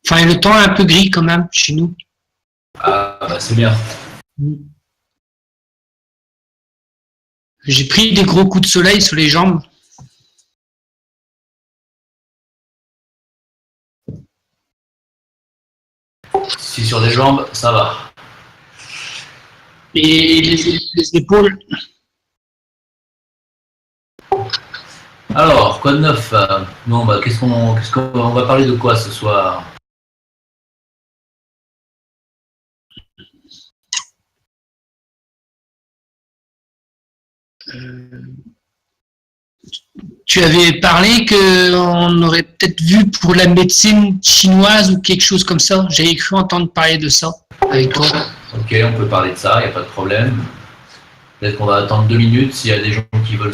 Enfin, le temps est un peu gris quand même chez nous. Ah, bah c'est bien. J'ai pris des gros coups de soleil sur les jambes. Si sur les jambes, ça va. Et les épaules. Alors, quoi de neuf? Non, bah qu'est-ce qu'on va parler de quoi ce soir? Tu avais parlé qu'on aurait peut-être vu pour la médecine chinoise ou quelque chose comme ça. J'avais cru entendre parler de ça avec toi. Ok, on peut parler de ça, il n'y a pas de problème. Peut-être qu'on va attendre 2 minutes s'il y a des gens qui veulent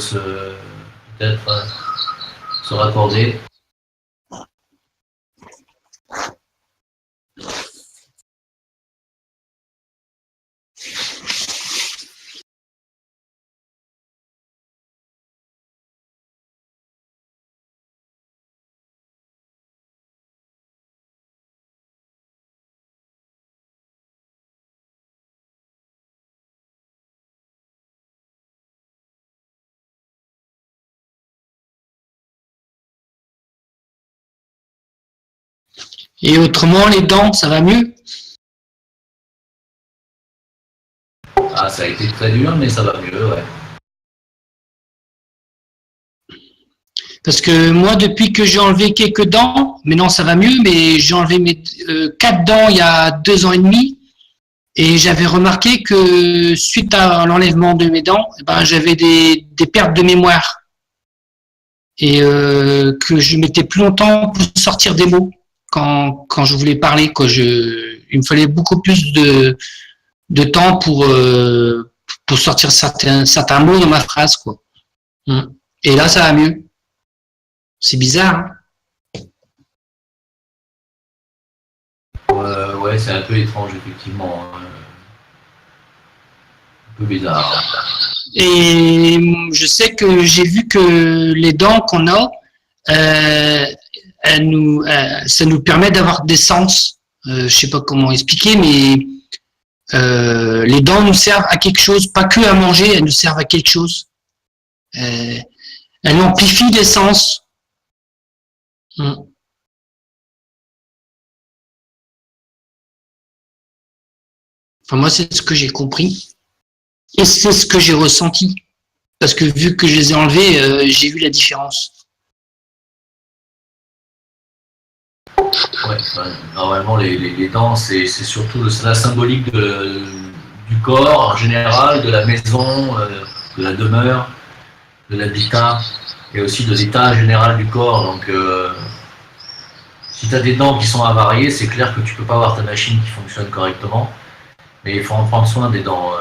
peut-être se raccorder. Et autrement, les dents, ça va mieux? Ah, ça a été très dur, mais ça va mieux, ouais. Parce que moi, depuis que j'ai enlevé quelques dents, maintenant ça va mieux, mais j'ai enlevé mes 4 dents il y a 2 ans et demi. Et j'avais remarqué que suite à l'enlèvement de mes dents, j'avais des pertes de mémoire. Et que je mettais plus longtemps pour sortir des mots quand je voulais parler. Il me fallait beaucoup plus de temps pour sortir certains mots dans ma phrase, quoi. Et là, ça va mieux. C'est bizarre, hein? Ouais, c'est un peu étrange, effectivement. Un peu bizarre. Et je sais que j'ai vu que les dents qu'on a, ça nous permet d'avoir des sens. Je sais pas comment expliquer, mais les dents nous servent à quelque chose, pas que à manger, elles nous servent à quelque chose. Elles amplifient les sens. Enfin, moi, c'est ce que j'ai compris. Et c'est ce que j'ai ressenti. Parce que vu que je les ai enlevés, j'ai vu la différence. Ouais, normalement, les dents, c'est surtout la symbolique du corps en général, de la maison, de la demeure, de l'habitat, et aussi de l'état général du corps. Donc, si tu as des dents qui sont avariées, c'est clair que tu ne peux pas avoir ta machine qui fonctionne correctement. Mais il faut en prendre soin des dents.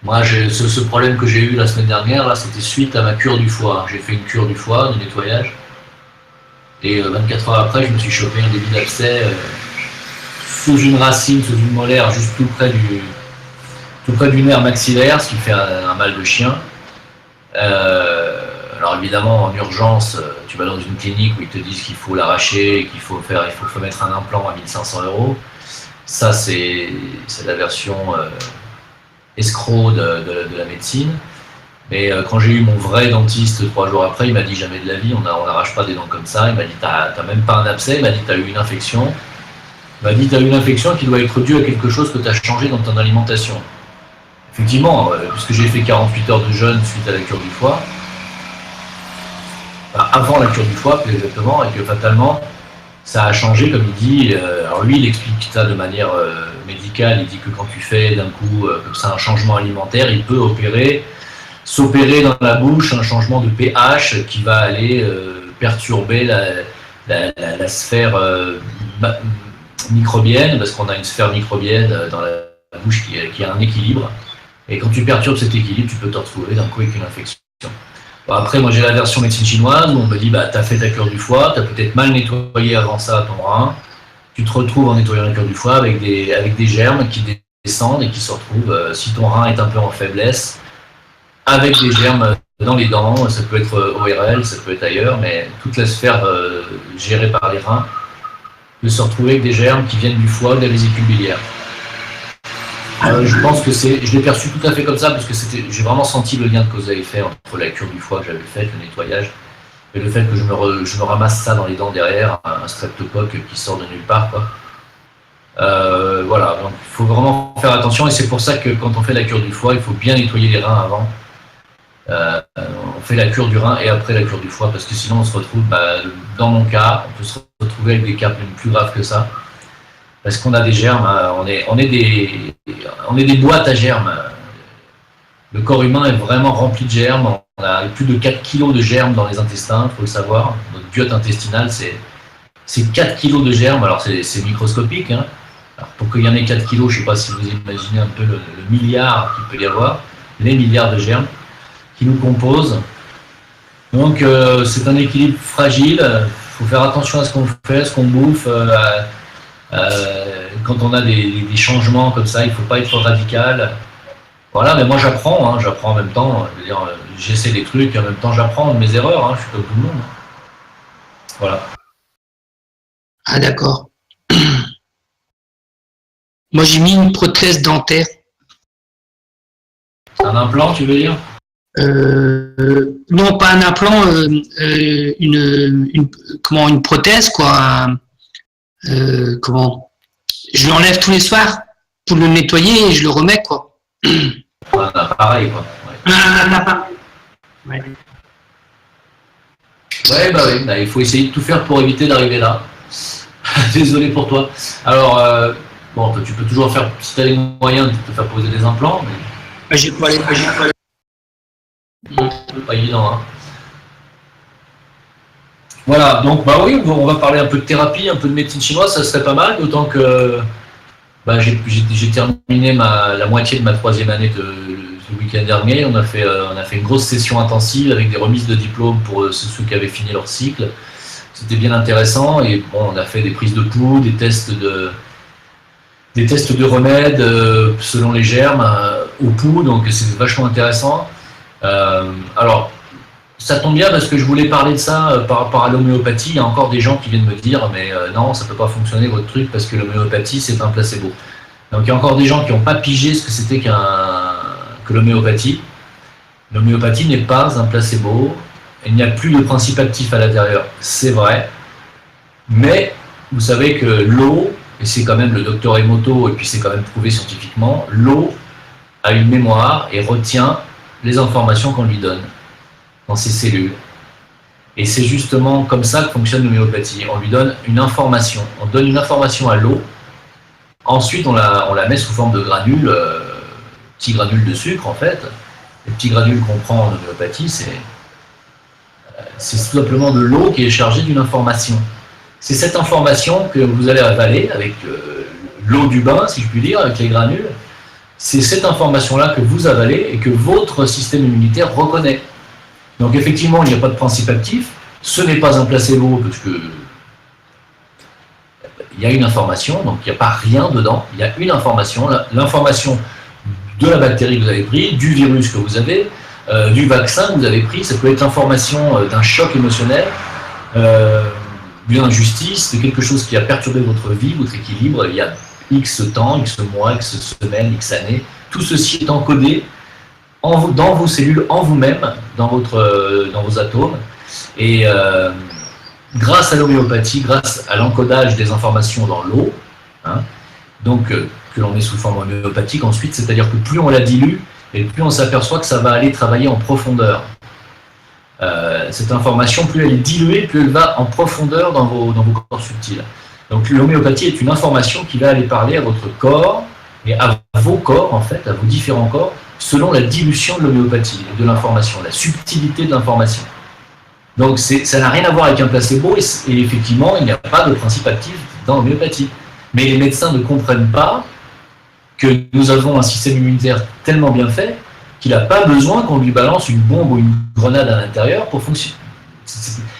Moi, ce problème que j'ai eu la semaine dernière, là, c'était suite à ma cure du foie. J'ai fait une cure du foie, de nettoyage. Et 24 heures après, je me suis chopé un début d'abcès sous une racine, sous une molaire, juste tout près du nerf maxillaire, ce qui fait un mal de chien. Alors évidemment, en urgence, tu vas dans une clinique où ils te disent qu'il faut l'arracher, qu'il faut mettre un implant à 1500 €. Ça, c'est la version escroc de la médecine. Mais quand j'ai eu mon vrai dentiste 3 jours après, il m'a dit jamais de la vie, on n'arrache pas des dents comme ça. Il m'a dit t'as même pas un abcès, il m'a dit t'as eu une infection. Il m'a dit t'as eu une infection qui doit être due à quelque chose que tu as changé dans ton alimentation. Effectivement, puisque j'ai fait 48 heures de jeûne suite à la cure du foie, avant la cure du foie plus exactement, et que fatalement ça a changé, comme il dit. Alors lui, il explique ça de manière médicale. Il dit que quand tu fais d'un coup comme ça un changement alimentaire, il peut s'opérer dans la bouche un changement de pH qui va aller perturber la sphère microbienne, parce qu'on a une sphère microbienne dans la bouche qui a un équilibre. Et quand tu perturbes cet équilibre, tu peux te retrouver d'un coup avec une infection. Bon, après, moi j'ai la version médecine chinoise où on me dit t'as fait ta cure du foie, t'as peut-être mal nettoyé avant ça ton rein, tu te retrouves en nettoyant la cure du foie avec des germes qui descendent et qui se retrouvent, si ton rein est un peu en faiblesse, avec des germes dans les dents. Ça peut être ORL, ça peut être ailleurs, mais toute la sphère gérée par les reins de se retrouver avec des germes qui viennent du foie ou de la vésicule biliaire. Je pense que je l'ai perçu tout à fait comme ça, parce que j'ai vraiment senti le lien de cause à effet entre la cure du foie que j'avais faite, le nettoyage, et le fait que je me ramasse ça dans les dents derrière, un streptocoque qui sort de nulle part, quoi. Voilà, donc il faut vraiment faire attention, et c'est pour ça que quand on fait la cure du foie, il faut bien nettoyer les reins avant. On fait la cure du rein et après la cure du foie, parce que sinon on se retrouve, dans mon cas, on peut se retrouver avec des cas plus graves que ça, parce qu'on a des germes, on est des boîtes à germes. Le corps humain est vraiment rempli de germes, on a plus de 4 kg de germes dans les intestins, il faut le savoir. Notre biote intestinale, c'est 4 kg de germes, alors c'est microscopique, hein. Alors pour qu'il y en ait 4 kg, je ne sais pas si vous imaginez un peu le milliard qu'il peut y avoir, les milliards de germes qui nous composent. Donc c'est un équilibre fragile, il faut faire attention à ce qu'on fait, à ce qu'on bouffe. Quand on a des changements comme ça, il ne faut pas être radical. Voilà, mais moi j'apprends en même temps. Je veux dire, j'essaie des trucs et en même temps j'apprends de mes erreurs, je suis comme tout le monde. Voilà. Ah d'accord. Moi j'ai mis une prothèse dentaire. Un implant, tu veux dire? Non, pas un implant, une prothèse, quoi. Je l'enlève tous les soirs pour le nettoyer et je le remets, quoi. Un appareil, quoi. Ouais. Ouais, il faut essayer de tout faire pour éviter d'arriver là. Désolé pour toi. Alors, bon, tu peux toujours faire, si tu as les moyens, de te faire poser des implants, mais... J'ai pas les... Pas évident, hein. Voilà, donc oui, on va parler un peu de thérapie, un peu de médecine chinoise, ça serait pas mal, d'autant que j'ai terminé la moitié de ma 3e année le week-end dernier. On a fait une grosse session intensive avec des remises de diplômes pour ceux qui avaient fini leur cycle. C'était bien intéressant, et bon, on a fait des prises de pouls, des tests de remèdes selon les germes au pouls, donc c'est vachement intéressant. Alors, ça tombe bien parce que je voulais parler de ça par rapport à l'homéopathie. Il y a encore des gens qui viennent me dire mais non, ça ne peut pas fonctionner votre truc parce que l'homéopathie c'est un placebo. Donc il y a encore des gens qui n'ont pas pigé ce que c'était que l'homéopathie. L'homéopathie n'est pas un placebo. Il n'y a plus de principe actif à l'intérieur, c'est vrai. Mais vous savez que l'eau, et c'est quand même le docteur Emoto, et puis c'est quand même prouvé scientifiquement, l'eau a une mémoire et retient les informations qu'on lui donne dans ses cellules. Et c'est justement comme ça que fonctionne l'homéopathie. On lui donne une information. On donne une information à l'eau. Ensuite, on la met sous forme de granules, petits granules de sucre en fait. Les petits granules qu'on prend en homéopathie, c'est tout simplement de l'eau qui est chargée d'une information. C'est cette information que vous allez avaler avec l'eau du bain, si je puis dire, avec les granules. C'est cette information-là que vous avalez et que votre système immunitaire reconnaît. Donc effectivement, il n'y a pas de principe actif. Ce n'est pas un placebo parce que il y a une information, donc il n'y a pas rien dedans. Il y a une information, l'information de la bactérie que vous avez pris, du virus que vous avez, du vaccin que vous avez pris. Ça peut être l'information d'un choc émotionnel, d'une injustice, de quelque chose qui a perturbé votre vie, votre équilibre. Il y a X temps, X mois, X semaines, X années. Tout ceci est encodé dans vos cellules, en vous-même, dans vos atomes. Et grâce à l'homéopathie, grâce à l'encodage des informations dans l'eau, donc que l'on met sous forme homéopathique ensuite, c'est-à-dire que plus on la dilue, et plus on s'aperçoit que ça va aller travailler en profondeur. Cette information, plus elle est diluée, plus elle va en profondeur dans vos corps subtils. Donc l'homéopathie est une information qui va aller parler à votre corps, et à vos corps en fait, à vos différents corps, selon la dilution de l'homéopathie, de l'information, la subtilité de l'information. Donc ça n'a rien à voir avec un placebo, et effectivement, il n'y a pas de principe actif dans l'homéopathie. Mais les médecins ne comprennent pas que nous avons un système immunitaire tellement bien fait qu'il n'a pas besoin qu'on lui balance une bombe ou une grenade à l'intérieur pour fonctionner.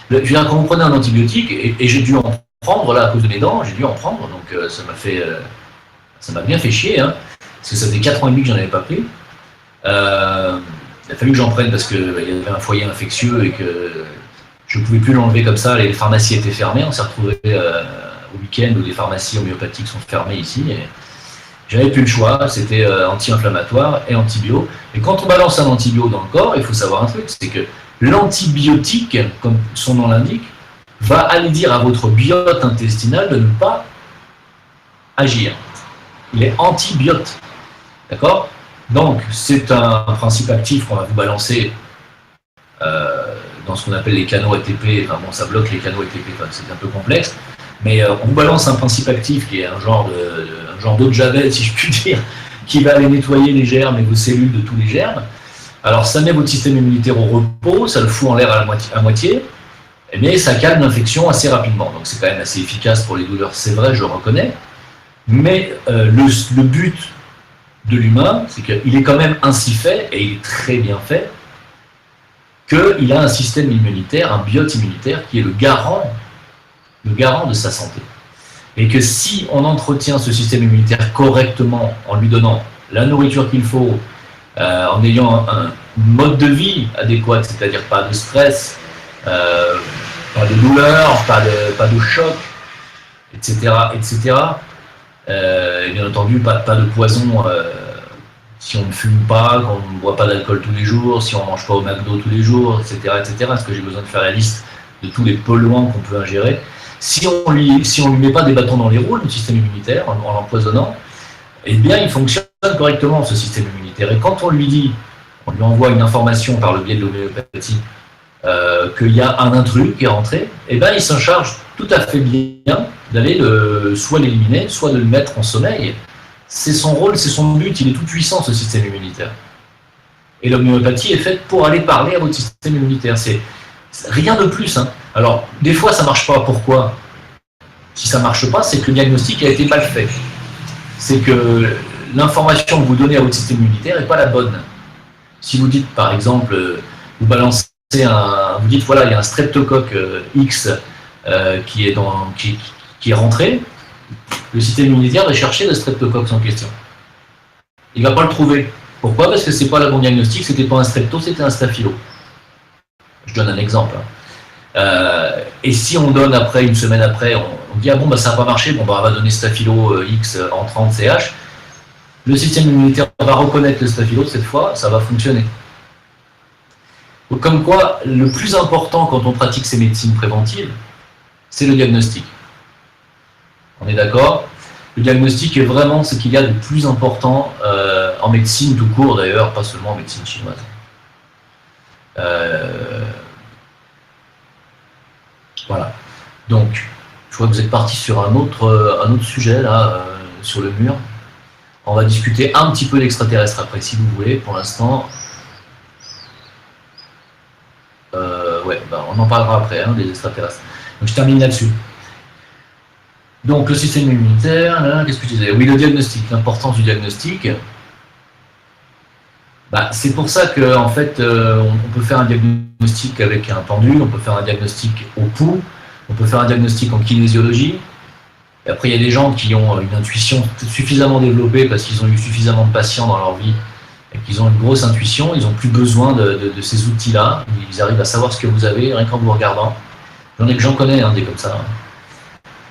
Je veux dire, quand vous prenez un antibiotique, et j'ai dû en prendre là à cause de mes dents, j'ai dû en prendre, donc ça m'a bien fait chier, parce que ça faisait 4 ans et demi que j'en avais pas pris. Il a fallu que j'en prenne parce qu'il y avait un foyer infectieux et que je ne pouvais plus l'enlever comme ça, les pharmacies étaient fermées, on s'est retrouvé au week-end où les pharmacies homéopathiques sont fermées ici. J'avais plus le choix, c'était anti-inflammatoire et antibio. Et quand on balance un antibio dans le corps, il faut savoir un truc, c'est que l'antibiotique, comme son nom l'indique, va aller dire à votre biote intestinale de ne pas agir. Il est antibiote. D'accord? Donc, c'est un principe actif qu'on va vous balancer dans ce qu'on appelle les canaux ATP. Enfin bon, ça bloque les canaux ATP, enfin, c'est un peu complexe. Mais on vous balance un principe actif qui est un genre d'eau de javel, si je puis dire, qui va aller nettoyer les germes et vos cellules de tous les germes. Alors, ça met votre système immunitaire au repos, ça le fout en l'air à moitié, mais ça calme l'infection assez rapidement. Donc, c'est quand même assez efficace pour les douleurs, c'est vrai, je le reconnais. Mais le but de l'humain, c'est qu'il est quand même ainsi fait, et il est très bien fait, qu'il a un système immunitaire, un biote immunitaire, qui est le garant de sa santé. Et que si on entretient ce système immunitaire correctement, en lui donnant la nourriture qu'il faut, en ayant un mode de vie adéquat, c'est-à-dire pas de stress, pas de douleur, pas de choc, etc., et bien entendu, pas de poison si on ne fume pas, qu'on ne boit pas d'alcool tous les jours, si on ne mange pas au McDo tous les jours, etc., Est-ce que j'ai besoin de faire la liste de tous les polluants qu'on peut ingérer? Si on lui met pas des bâtons dans les roues, le système immunitaire, en l'empoisonnant, eh bien, il fonctionne correctement, ce système immunitaire. Et quand on lui envoie une information par le biais de l'homéopathie, qu'il y a un intrus qui est rentré, eh bien, il s'en charge tout à fait bien d'aller soit l'éliminer, soit de le mettre en sommeil. C'est son rôle, c'est son but, il est tout puissant, ce système immunitaire. Et l'homéopathie est faite pour aller parler à votre système immunitaire. C'est rien de plus. Hein. Alors, des fois, ça ne marche pas. Pourquoi? Si ça ne marche pas, c'est que le diagnostic a été mal fait. C'est que l'information que vous donnez à votre système immunitaire n'est pas la bonne. Si vous dites, par exemple, vous balancez vous dites, voilà, il y a un streptocoque X qui est rentré, le système immunitaire va chercher le streptocoque en question. Il ne va pas le trouver. Pourquoi? Parce que ce n'est pas le bon diagnostic, c'était pas un strepto, c'était un staphylo. Je donne un exemple. Et si on donne après, une semaine après, on dit, ah bon, bah, ça n'a pas marché, bon, bah, on va donner staphylo X en 30 CH, le système immunitaire va reconnaître le staphylo cette fois, ça va fonctionner. Donc, comme quoi, le plus important quand on pratique ces médecines préventives, c'est le diagnostic. On est d'accord? Le diagnostic est vraiment ce qu'il y a de plus important en médecine tout court d'ailleurs, pas seulement en médecine chinoise. Voilà. Donc, je vois que vous êtes parti sur un autre sujet là, sur le mur. On va discuter un petit peu d'extraterrestres après, si vous voulez. Pour l'instant, ouais, bah, on en parlera après, hein, des extraterrestres. Donc, je termine là-dessus. Donc, le système immunitaire, qu'est-ce que je disais? Oui, le diagnostic, l'importance du diagnostic. Bah, c'est pour ça qu'en fait, on peut faire un diagnostic avec un pendule, on peut faire un diagnostic au pouls, on peut faire un diagnostic en kinésiologie. Et après, il y a des gens qui ont une intuition suffisamment développée parce qu'ils ont eu suffisamment de patients dans leur vie et qu'ils ont une grosse intuition, ils n'ont plus besoin de ces outils-là. Ils arrivent à savoir ce que vous avez rien qu'en vous regardant. J'en connais des comme ça.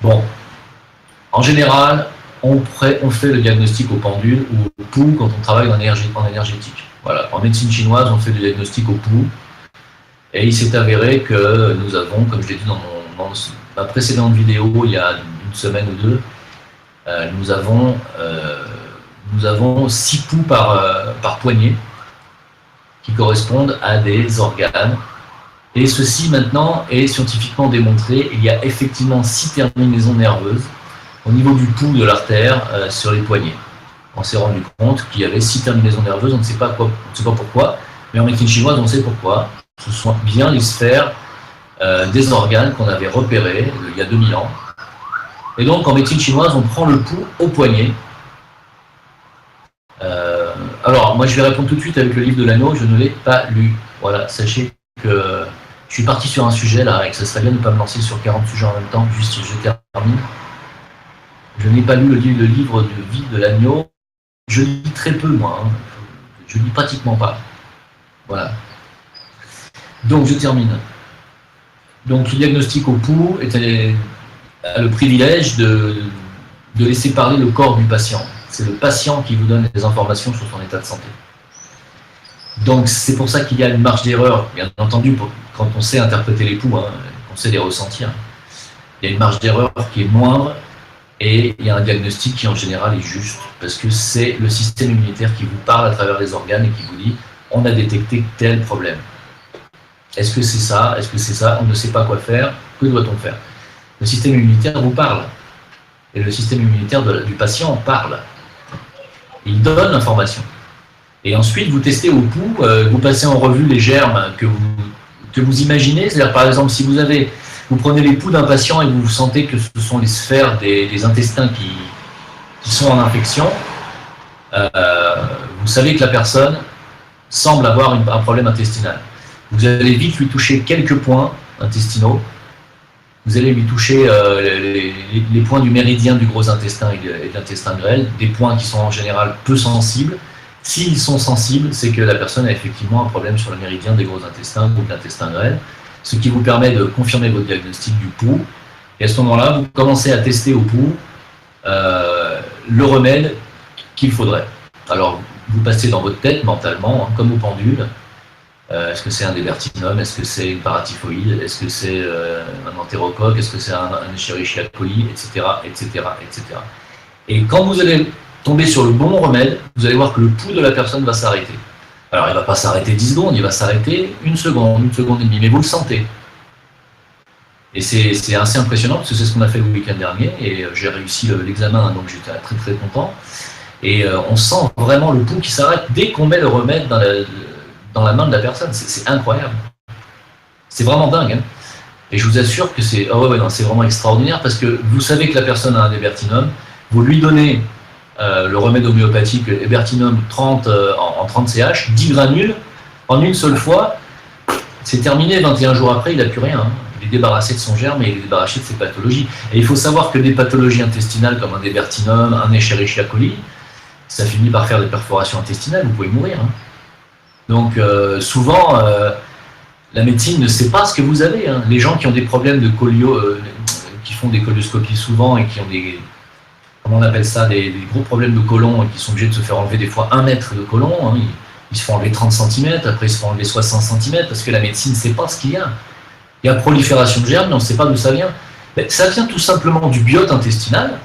Bon, en général, on fait le diagnostic au pendule ou au pouls quand on travaille en énergétique. Voilà. En médecine chinoise, on fait le diagnostic au pouls. Et il s'est avéré que nous avons, comme je l'ai dit dans ma précédente vidéo, il y a une semaine ou deux, nous avons 6 poux par poignée qui correspondent à des organes. Et ceci maintenant est scientifiquement démontré. Il y a effectivement 6 terminaisons nerveuses au niveau du pouls de l'artère sur les poignets. On s'est rendu compte qu'il y avait 6 terminaisons nerveuses, on ne sait pas pourquoi, mais en médecine chinoise on sait pourquoi. Ce sont bien les sphères des organes qu'on avait repérés il y a 2000 ans. Et donc en médecine chinoise on prend le pouls au poignet. Alors moi je vais répondre tout de suite avec le livre de l'anneau, je ne l'ai pas lu. Voilà, sachez que je suis parti sur un sujet là et que ce serait bien de ne pas me lancer sur 40 sujets en même temps, juste je termine. Je n'ai pas lu le livre de vie de l'agneau. Je lis très peu, moi. Hein. Je lis pratiquement pas. Voilà. Donc, je termine. Donc, le diagnostic au pouls a le privilège de laisser parler le corps du patient. C'est le patient qui vous donne les informations sur son état de santé. Donc c'est pour ça qu'il y a une marge d'erreur, bien entendu, quand on sait interpréter les pouls, on sait les ressentir. Il y a une marge d'erreur qui est moindre et il y a un diagnostic qui en général est juste, parce que c'est le système immunitaire qui vous parle à travers les organes et qui vous dit on a détecté tel problème. Est-ce que c'est ça? Est-ce que c'est ça? On ne sait pas quoi faire. Que doit-on faire? Le système immunitaire vous parle. Et le système immunitaire du patient parle. Il donne l'information. Et ensuite, vous testez au pouls, vous passez en revue les germes que vous imaginez. C'est-à-dire, par exemple, si vous prenez les pouls d'un patient et vous sentez que ce sont les sphères des intestins qui sont en infection, vous savez que la personne semble avoir un problème intestinal. Vous allez vite lui toucher quelques points intestinaux. Vous allez lui toucher les points du méridien du gros intestin et de l'intestin grêle, des points qui sont en général peu sensibles. S'ils sont sensibles, c'est que la personne a effectivement un problème sur le méridien des gros intestins ou de l'intestin grêle, ce qui vous permet de confirmer votre diagnostic du pouls. Et à ce moment-là, vous commencez à tester au pouls le remède qu'il faudrait. Alors, vous passez dans votre tête mentalement, comme au pendule. Est-ce que c'est un débertinum? Est-ce que c'est une paratyphoïde? Est-ce que c'est un entérocoque? Est-ce que c'est un Escherichia coli? Etc., etc., etc. Et quand vous allez tomber sur le bon remède, vous allez voir que le pouls de la personne va s'arrêter. Alors, il ne va pas s'arrêter 10 secondes, il va s'arrêter 1 seconde, 1 seconde et demie, mais vous le sentez. Et c'est assez impressionnant, parce que c'est ce qu'on a fait le week-end dernier, et j'ai réussi l'examen, donc j'étais très très content. Et on sent vraiment le pouls qui s'arrête dès qu'on met le remède dans la main de la personne. C'est incroyable. C'est vraiment dingue. Et je vous assure que c'est c'est vraiment extraordinaire, parce que vous savez que la personne a un hébertinum, vous lui donnez le remède homéopathique hébertinum 30 en 30 CH, 10 granules, en une seule fois, c'est terminé. 21 jours après, il n'a plus rien. Il est débarrassé de son germe et il est débarrassé de ses pathologies. Et il faut savoir que des pathologies intestinales comme un hébertinum, un Escherichia coli, ça finit par faire des perforations intestinales, vous pouvez mourir. Donc souvent, la médecine ne sait pas ce que vous avez. Les gens qui ont des problèmes de qui font des colioscopies souvent et qui ont des, comment on appelle ça, des gros problèmes de côlon et qui sont obligés de se faire enlever des fois 1 mètre de côlon, ils se font enlever 30 cm, après ils se font enlever 60 cm, parce que la médecine ne sait pas ce qu'il y a. Il y a prolifération de germes, mais on ne sait pas d'où ça vient. Mais ça vient tout simplement du biote intestinal,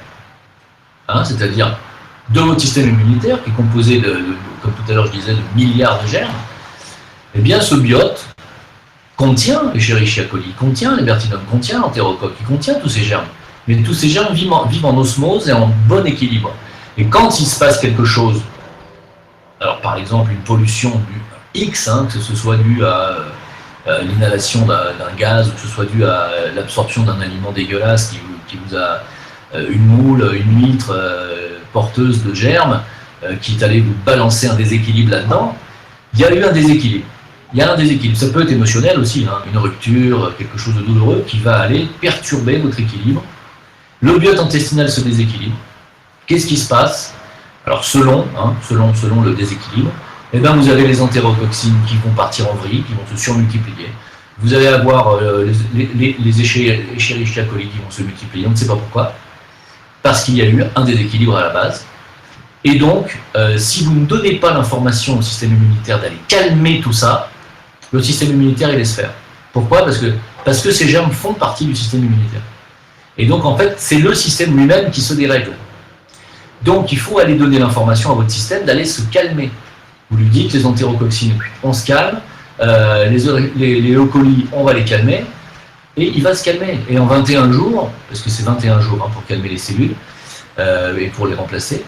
c'est-à-dire de votre système immunitaire, qui est composé comme tout à l'heure je disais, de milliards de germes. Eh bien, ce biote contient Escherichia coli, contient l'hébertinum, contient l'entérocoque, il contient tous ces germes. Mais tous ces germes vivent en osmose et en bon équilibre. Et quand il se passe quelque chose, alors par exemple une pollution du X, que ce soit dû à l'inhalation d'un gaz, ou que ce soit dû à l'absorption d'un aliment dégueulasse qui vous a une moule, une huître porteuse de germes, qui est allé vous balancer un déséquilibre là-dedans, il y a eu un déséquilibre. Il y a un déséquilibre. Ça peut être émotionnel aussi, une rupture, quelque chose de douloureux qui va aller perturber votre équilibre. Le biote intestinal se déséquilibre. Qu'est-ce qui se passe? Alors selon le déséquilibre, vous avez les entérotoxines qui vont partir en vrille, qui vont se surmultiplier. Vous allez avoir les Escherichia coli qui vont se multiplier, on ne sait pas pourquoi, parce qu'il y a eu un déséquilibre à la base. Et donc, si vous ne donnez pas l'information au système immunitaire d'aller calmer tout ça, le système immunitaire il laisse faire. Pourquoi? Parce que ces germes font partie du système immunitaire. Et donc, en fait, c'est le système lui-même qui se dérègle. Donc, il faut aller donner l'information à votre système d'aller se calmer. Vous lui dites, les entérococcines, on se calme, les E. coli, on va les calmer, et il va se calmer. Et en 21 jours, parce que c'est 21 jours pour calmer les cellules et pour les remplacer,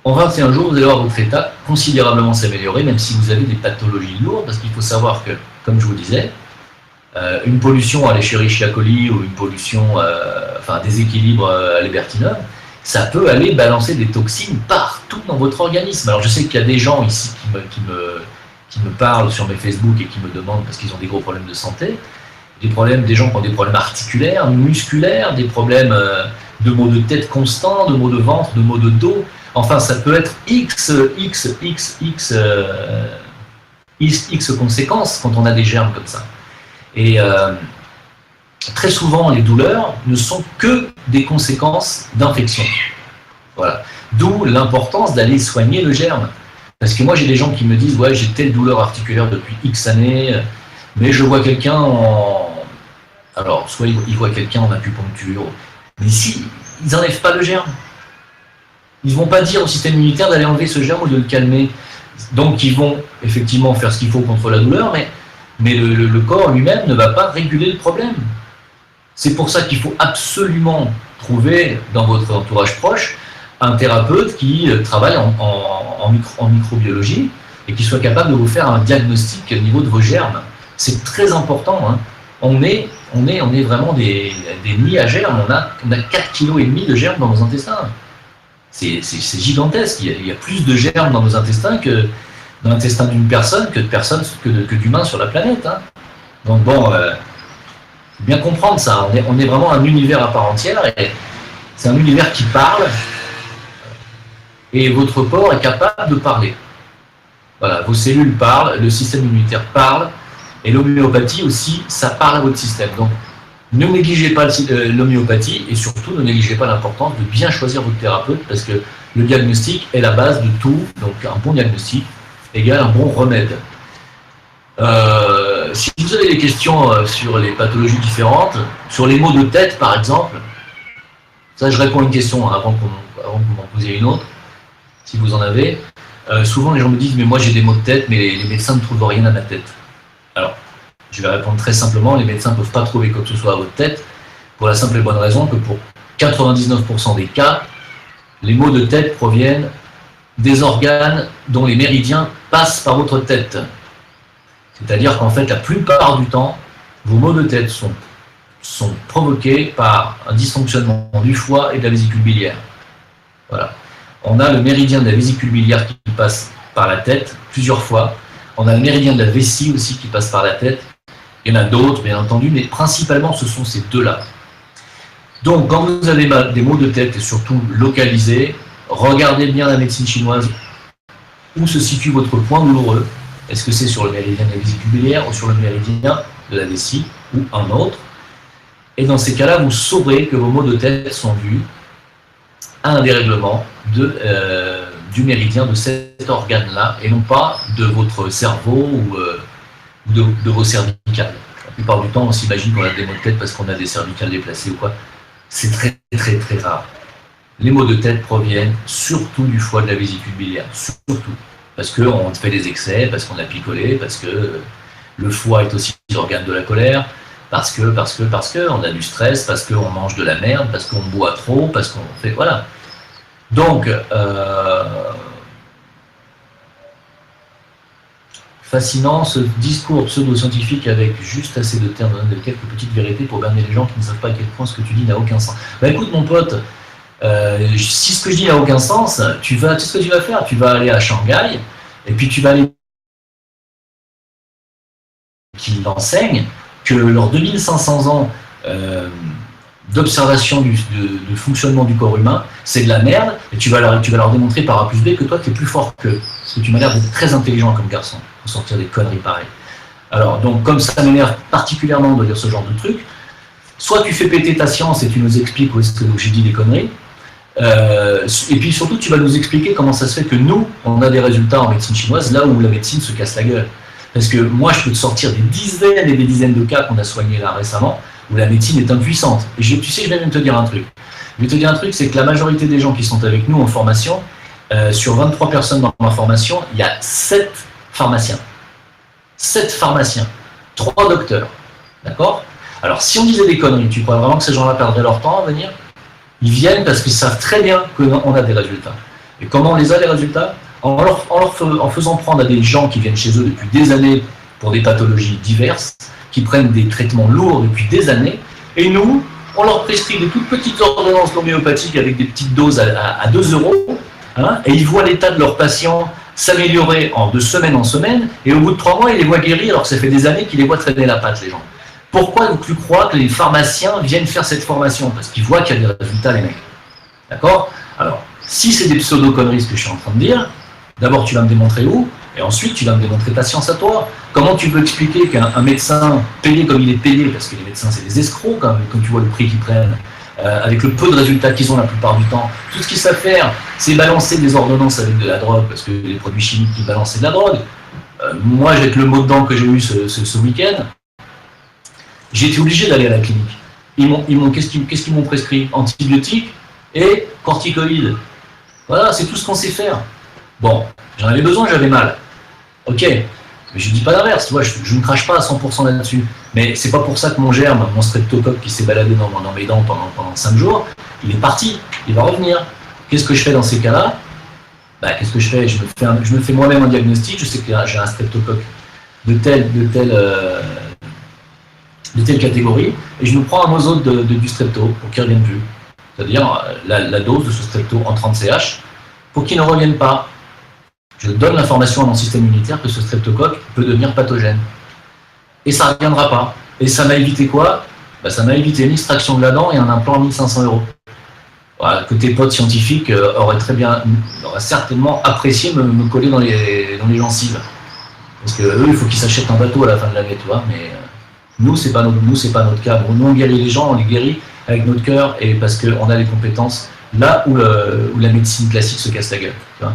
en 21 jours, vous allez voir votre état considérablement s'améliorer, même si vous avez des pathologies lourdes, parce qu'il faut savoir que, comme je vous disais, une pollution à l'Escherichia coli ou une pollution, un déséquilibre à l'hébertinum, ça peut aller balancer des toxines partout dans votre organisme. Alors je sais qu'il y a des gens ici qui me parlent sur mes Facebook et qui me demandent, parce qu'ils ont des gros problèmes de santé, des gens qui ont des problèmes articulaires, musculaires, des problèmes de maux de tête constants, de maux de ventre, de maux de dos. Enfin, ça peut être X conséquences quand on a des germes comme ça. Et très souvent, les douleurs ne sont que des conséquences d'infection. Voilà. D'où l'importance d'aller soigner le germe. Parce que moi, j'ai des gens qui me disent « Ouais, j'ai telle douleur articulaire depuis X années, mais je vois quelqu'un en… » Alors, soit ils voient quelqu'un en acupuncture, mais si, ils n'enlèvent pas le germe. Ils ne vont pas dire au système immunitaire d'aller enlever ce germe ou de le calmer. Donc, ils vont effectivement faire ce qu'il faut contre la douleur, mais le corps lui-même ne va pas réguler le problème. C'est pour ça qu'il faut absolument trouver dans votre entourage proche un thérapeute qui travaille en microbiologie et qui soit capable de vous faire un diagnostic au niveau de vos germes. C'est très important. Hein. On est vraiment des nids à germes. On a 4,5 kg de germes dans nos intestins. C'est gigantesque. Il y a plus de germes dans nos intestins que dans l'intestin d'une personne que d'humains sur la planète. Hein. Donc bon, faut bien comprendre ça. On est vraiment un univers à part entière et c'est un univers qui parle et votre corps est capable de parler. Voilà, vos cellules parlent, le système immunitaire parle et l'homéopathie aussi, ça parle à votre système. Donc ne négligez pas l'homéopathie et surtout ne négligez pas l'importance de bien choisir votre thérapeute parce que le diagnostic est la base de tout. Donc un bon diagnostic égale un bon remède. Si vous avez des questions sur les pathologies différentes, sur les maux de tête par exemple, ça je réponds à une question avant que vous m'en posiez une autre, si vous en avez. Souvent les gens me disent mais moi j'ai des maux de tête mais les médecins ne trouvent rien à ma tête. Alors, je vais répondre très simplement, les médecins ne peuvent pas trouver quoi que ce soit à votre tête pour la simple et bonne raison que pour 99% des cas, les maux de tête proviennent des organes dont les méridiens passent par votre tête. C'est-à-dire qu'en fait, la plupart du temps, vos maux de tête sont provoqués par un dysfonctionnement du foie et de la vésicule biliaire. Voilà. On a le méridien de la vésicule biliaire qui passe par la tête plusieurs fois. On a le méridien de la vessie aussi qui passe par la tête. Il y en a d'autres, bien entendu, mais principalement, ce sont ces deux-là. Donc, quand vous avez des maux de tête, et surtout localisés, regardez bien la médecine chinoise où se situe votre point douloureux. Est-ce que c'est sur le méridien de la vésicule biliaire ou sur le méridien de la vessie ou un autre? Et dans ces cas-là, vous saurez que vos maux de tête sont dus à un dérèglement du méridien de cet organe-là et non pas de votre cerveau ou de vos cervicales. La plupart du temps, on s'imagine qu'on a des maux de tête parce qu'on a des cervicales déplacées ou quoi. C'est très très très rare. Les maux de tête proviennent surtout du foie de la vésicule biliaire, surtout. Parce qu'on fait des excès, parce qu'on a picolé, parce que le foie est aussi l'organe de la colère, parce que on a du stress, parce qu'on mange de la merde, parce qu'on boit trop, parce qu'on fait... Voilà. Donc, fascinant ce discours pseudo-scientifique avec juste assez de termes, de quelques petites vérités pour berner les gens qui ne savent pas à quel point ce que tu dis n'a aucun sens. Bah écoute mon pote, si ce que je dis n'a aucun sens, tu sais ce que tu vas faire, tu vas aller à Shanghai, et puis tu vas aller qui enseignent que leurs 2500 ans d'observation du fonctionnement du corps humain, c'est de la merde, et tu vas leur démontrer par A plus B que toi, tu es plus fort qu'eux. Parce que tu m'as l'air d'être très intelligent comme garçon, pour sortir des conneries pareilles. Alors, donc, comme ça m'énerve particulièrement de dire ce genre de truc, soit tu fais péter ta science et tu nous expliques où est-ce que j'ai dit des conneries, et puis surtout, tu vas nous expliquer comment ça se fait que nous, on a des résultats en médecine chinoise, là où la médecine se casse la gueule. Parce que moi, je peux te sortir des dizaines et des dizaines de cas qu'on a soignés là récemment, où la médecine est impuissante. Et tu sais, je vais même te dire un truc. Je vais te dire un truc, c'est que la majorité des gens qui sont avec nous en formation, sur 23 personnes dans ma formation, il y a 7 pharmaciens. 7 pharmaciens. 3 docteurs. D'accord? Alors, si on disait des conneries, tu crois vraiment que ces gens-là perdraient leur temps à venir? Ils viennent parce qu'ils savent très bien qu'on a des résultats. Et comment on les a, les résultats? En faisant prendre à des gens qui viennent chez eux depuis des années pour des pathologies diverses, qui prennent des traitements lourds depuis des années, et nous, on leur prescrit des toutes petites ordonnances homéopathiques avec des petites doses à 2 €, hein, et ils voient l'état de leurs patients s'améliorer de semaine en semaine, et au bout de 3 mois, ils les voient guérir, alors que ça fait des années qu'ils les voient traîner la patte, les gens. Pourquoi tu crois que les pharmaciens viennent faire cette formation? Parce qu'ils voient qu'il y a des résultats, les mecs. D'accord? Alors, si c'est des pseudo-conneries, ce que je suis en train de dire, d'abord, tu vas me démontrer où, Et ensuite, tu vas me démontrer ta science à toi. Comment tu veux expliquer qu'un médecin payé comme il est payé, parce que les médecins, c'est des escrocs quand tu vois le prix qu'ils prennent, avec le peu de résultats qu'ils ont la plupart du temps, tout ce qu'ils savent faire, c'est balancer des ordonnances avec de la drogue, parce que les produits chimiques qui balancent, c'est de la drogue. Moi, avec le mot de dent que j'ai eu ce week-end, j'ai été obligé d'aller à la clinique. Qu'est-ce qu'ils m'ont prescrit? Antibiotiques et corticoïdes. Voilà, c'est tout ce qu'on sait faire. Bon, j'en avais besoin, j'avais mal. Ok, mais je ne dis pas l'inverse, tu vois, je ne crache pas à 100% là-dessus. Mais c'est pas pour ça que mon germe, mon streptocoque qui s'est baladé dans mes dents pendant 5 jours, il est parti, il va revenir. Qu'est-ce que je fais dans ces cas-là? Qu'est-ce que je fais? Je me fais moi-même un diagnostic, je sais que j'ai un streptocoque de telle catégorie, et je me prends un azote du strepto pour qu'il ne revienne plus. C'est-à-dire la dose de ce strepto en 30 CH pour qu'il ne revienne pas. Je donne l'information à mon système immunitaire que ce streptocoque peut devenir pathogène. Et ça ne reviendra pas. Et ça m'a évité quoi? Ça m'a évité une extraction de la dent et un implant à 1 500 €. Voilà, que tes potes scientifiques auraient certainement apprécié me coller dans les gencives. Parce que eux, il faut qu'ils s'achètent un bateau à la fin de l'année, tu vois, mais nous, c'est pas notre cas. Nous, on guérit les gens, on les guérit avec notre cœur et parce qu'on a les compétences là où la médecine classique se casse la gueule. Tu vois.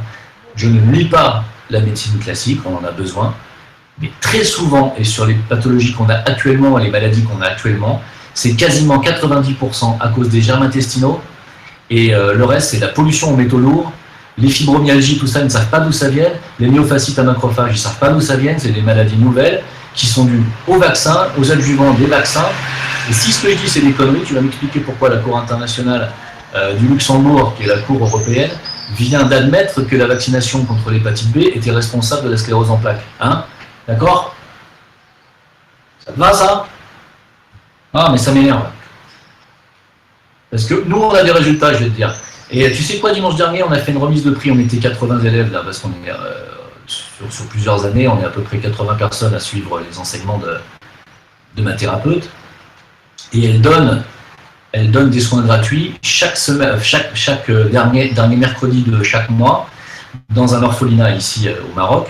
Je ne lis pas la médecine classique, on en a besoin, mais très souvent, et sur les pathologies qu'on a actuellement et les maladies qu'on a actuellement, c'est quasiment 90% à cause des germes intestinaux, et le reste, c'est la pollution aux métaux lourds, les fibromyalgies, tout ça, ils ne savent pas d'où ça vient, les myofascites à macrophages, ils ne savent pas d'où ça vient, c'est des maladies nouvelles qui sont dues aux vaccins, aux adjuvants des vaccins, et si ce que je dis c'est des conneries, tu vas m'expliquer pourquoi la Cour internationale du Luxembourg, qui est la Cour européenne, vient d'admettre que la vaccination contre l'hépatite B était responsable de la sclérose en plaques. Hein? D'accord? Ça te va, ça? Ah, mais ça m'énerve. Parce que nous, on a des résultats, je vais te dire. Et tu sais quoi, dimanche dernier, on a fait une remise de prix, on était 80 élèves, là, parce qu'on est sur plusieurs années, on est à peu près 80 personnes à suivre les enseignements de ma thérapeute. Et elle donne des soins gratuits chaque dernier mercredi de chaque mois dans un orphelinat ici au Maroc.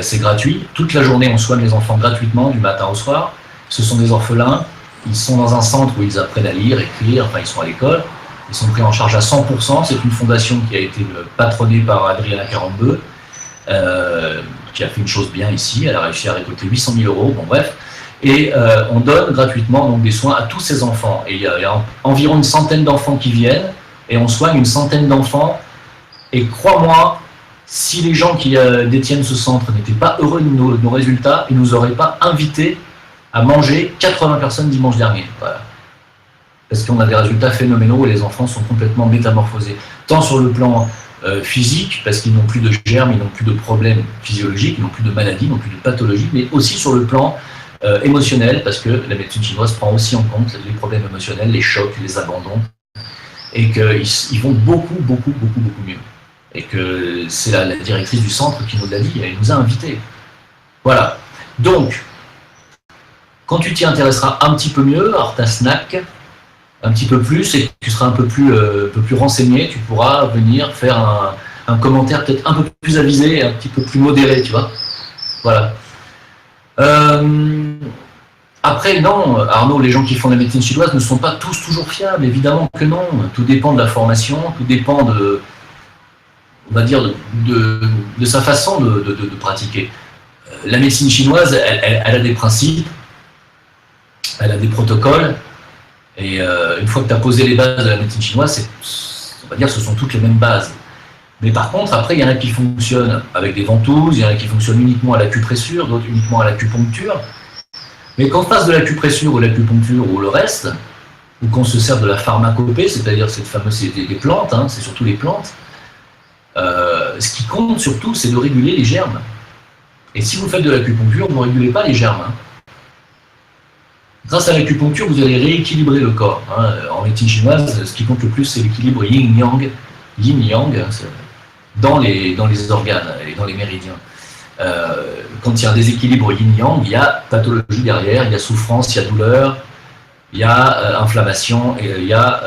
C'est gratuit. Toute la journée, on soigne les enfants gratuitement du matin au soir. Ce sont des orphelins. Ils sont dans un centre où ils apprennent à lire, écrire, enfin ils sont à l'école. Ils sont pris en charge à 100%. C'est une fondation qui a été patronnée par Adriana Carambeu, qui a fait une chose bien ici. Elle a réussi à récolter 800 000 €. Bon bref. Et on donne gratuitement donc, des soins à tous ces enfants. Et il y a environ une centaine d'enfants qui viennent, et on soigne une centaine d'enfants. Et crois-moi, si les gens qui détiennent ce centre n'étaient pas heureux de nos résultats, ils ne nous auraient pas invités à manger 80 personnes dimanche dernier. Voilà. Parce qu'on a des résultats phénoménaux et les enfants sont complètement métamorphosés. Tant sur le plan physique, parce qu'ils n'ont plus de germes, ils n'ont plus de problèmes physiologiques, ils n'ont plus de maladies, ils n'ont plus de pathologies, mais aussi sur le plan émotionnel, parce que la médecine chinoise prend aussi en compte les problèmes émotionnels, les chocs, les abandons, et qu'ils vont beaucoup mieux. Et que c'est la directrice du centre qui nous l'a dit, elle nous a invités. Voilà. Donc, quand tu t'y intéresseras un petit peu mieux, alors ta snack, un petit peu plus, et que tu seras un peu plus renseigné, tu pourras venir faire un commentaire peut-être un peu plus avisé, un petit peu plus modéré, tu vois. Voilà. Après, non, Arnaud, les gens qui font la médecine chinoise ne sont pas tous toujours fiables, évidemment que non. Tout dépend de la formation, tout dépend de, on va dire, de sa façon de pratiquer. La médecine chinoise, elle a des principes, elle a des protocoles, et une fois que tu as posé les bases de la médecine chinoise, on va dire que ce sont toutes les mêmes bases. Mais par contre, après, il y en a qui fonctionnent avec des ventouses, il y en a qui fonctionnent uniquement à l'acupressure, d'autres uniquement à l'acupuncture. Mais qu'on fasse de l'acupressure ou l'acupuncture ou le reste, ou qu'on se sert de la pharmacopée, c'est-à-dire cette fameuse des plantes, hein, c'est surtout les plantes, ce qui compte surtout, c'est de réguler les germes. Et si vous faites de l'acupuncture, vous ne régulez pas les germes. Hein. Grâce à l'acupuncture, vous allez rééquilibrer le corps. Hein. En médecine chinoise, ce qui compte le plus, c'est l'équilibre yin-yang, dans les organes et dans les méridiens. Quand il y a un déséquilibre yin-yang, il y a pathologie derrière, il y a souffrance, il y a douleur, il y a inflammation, et il y a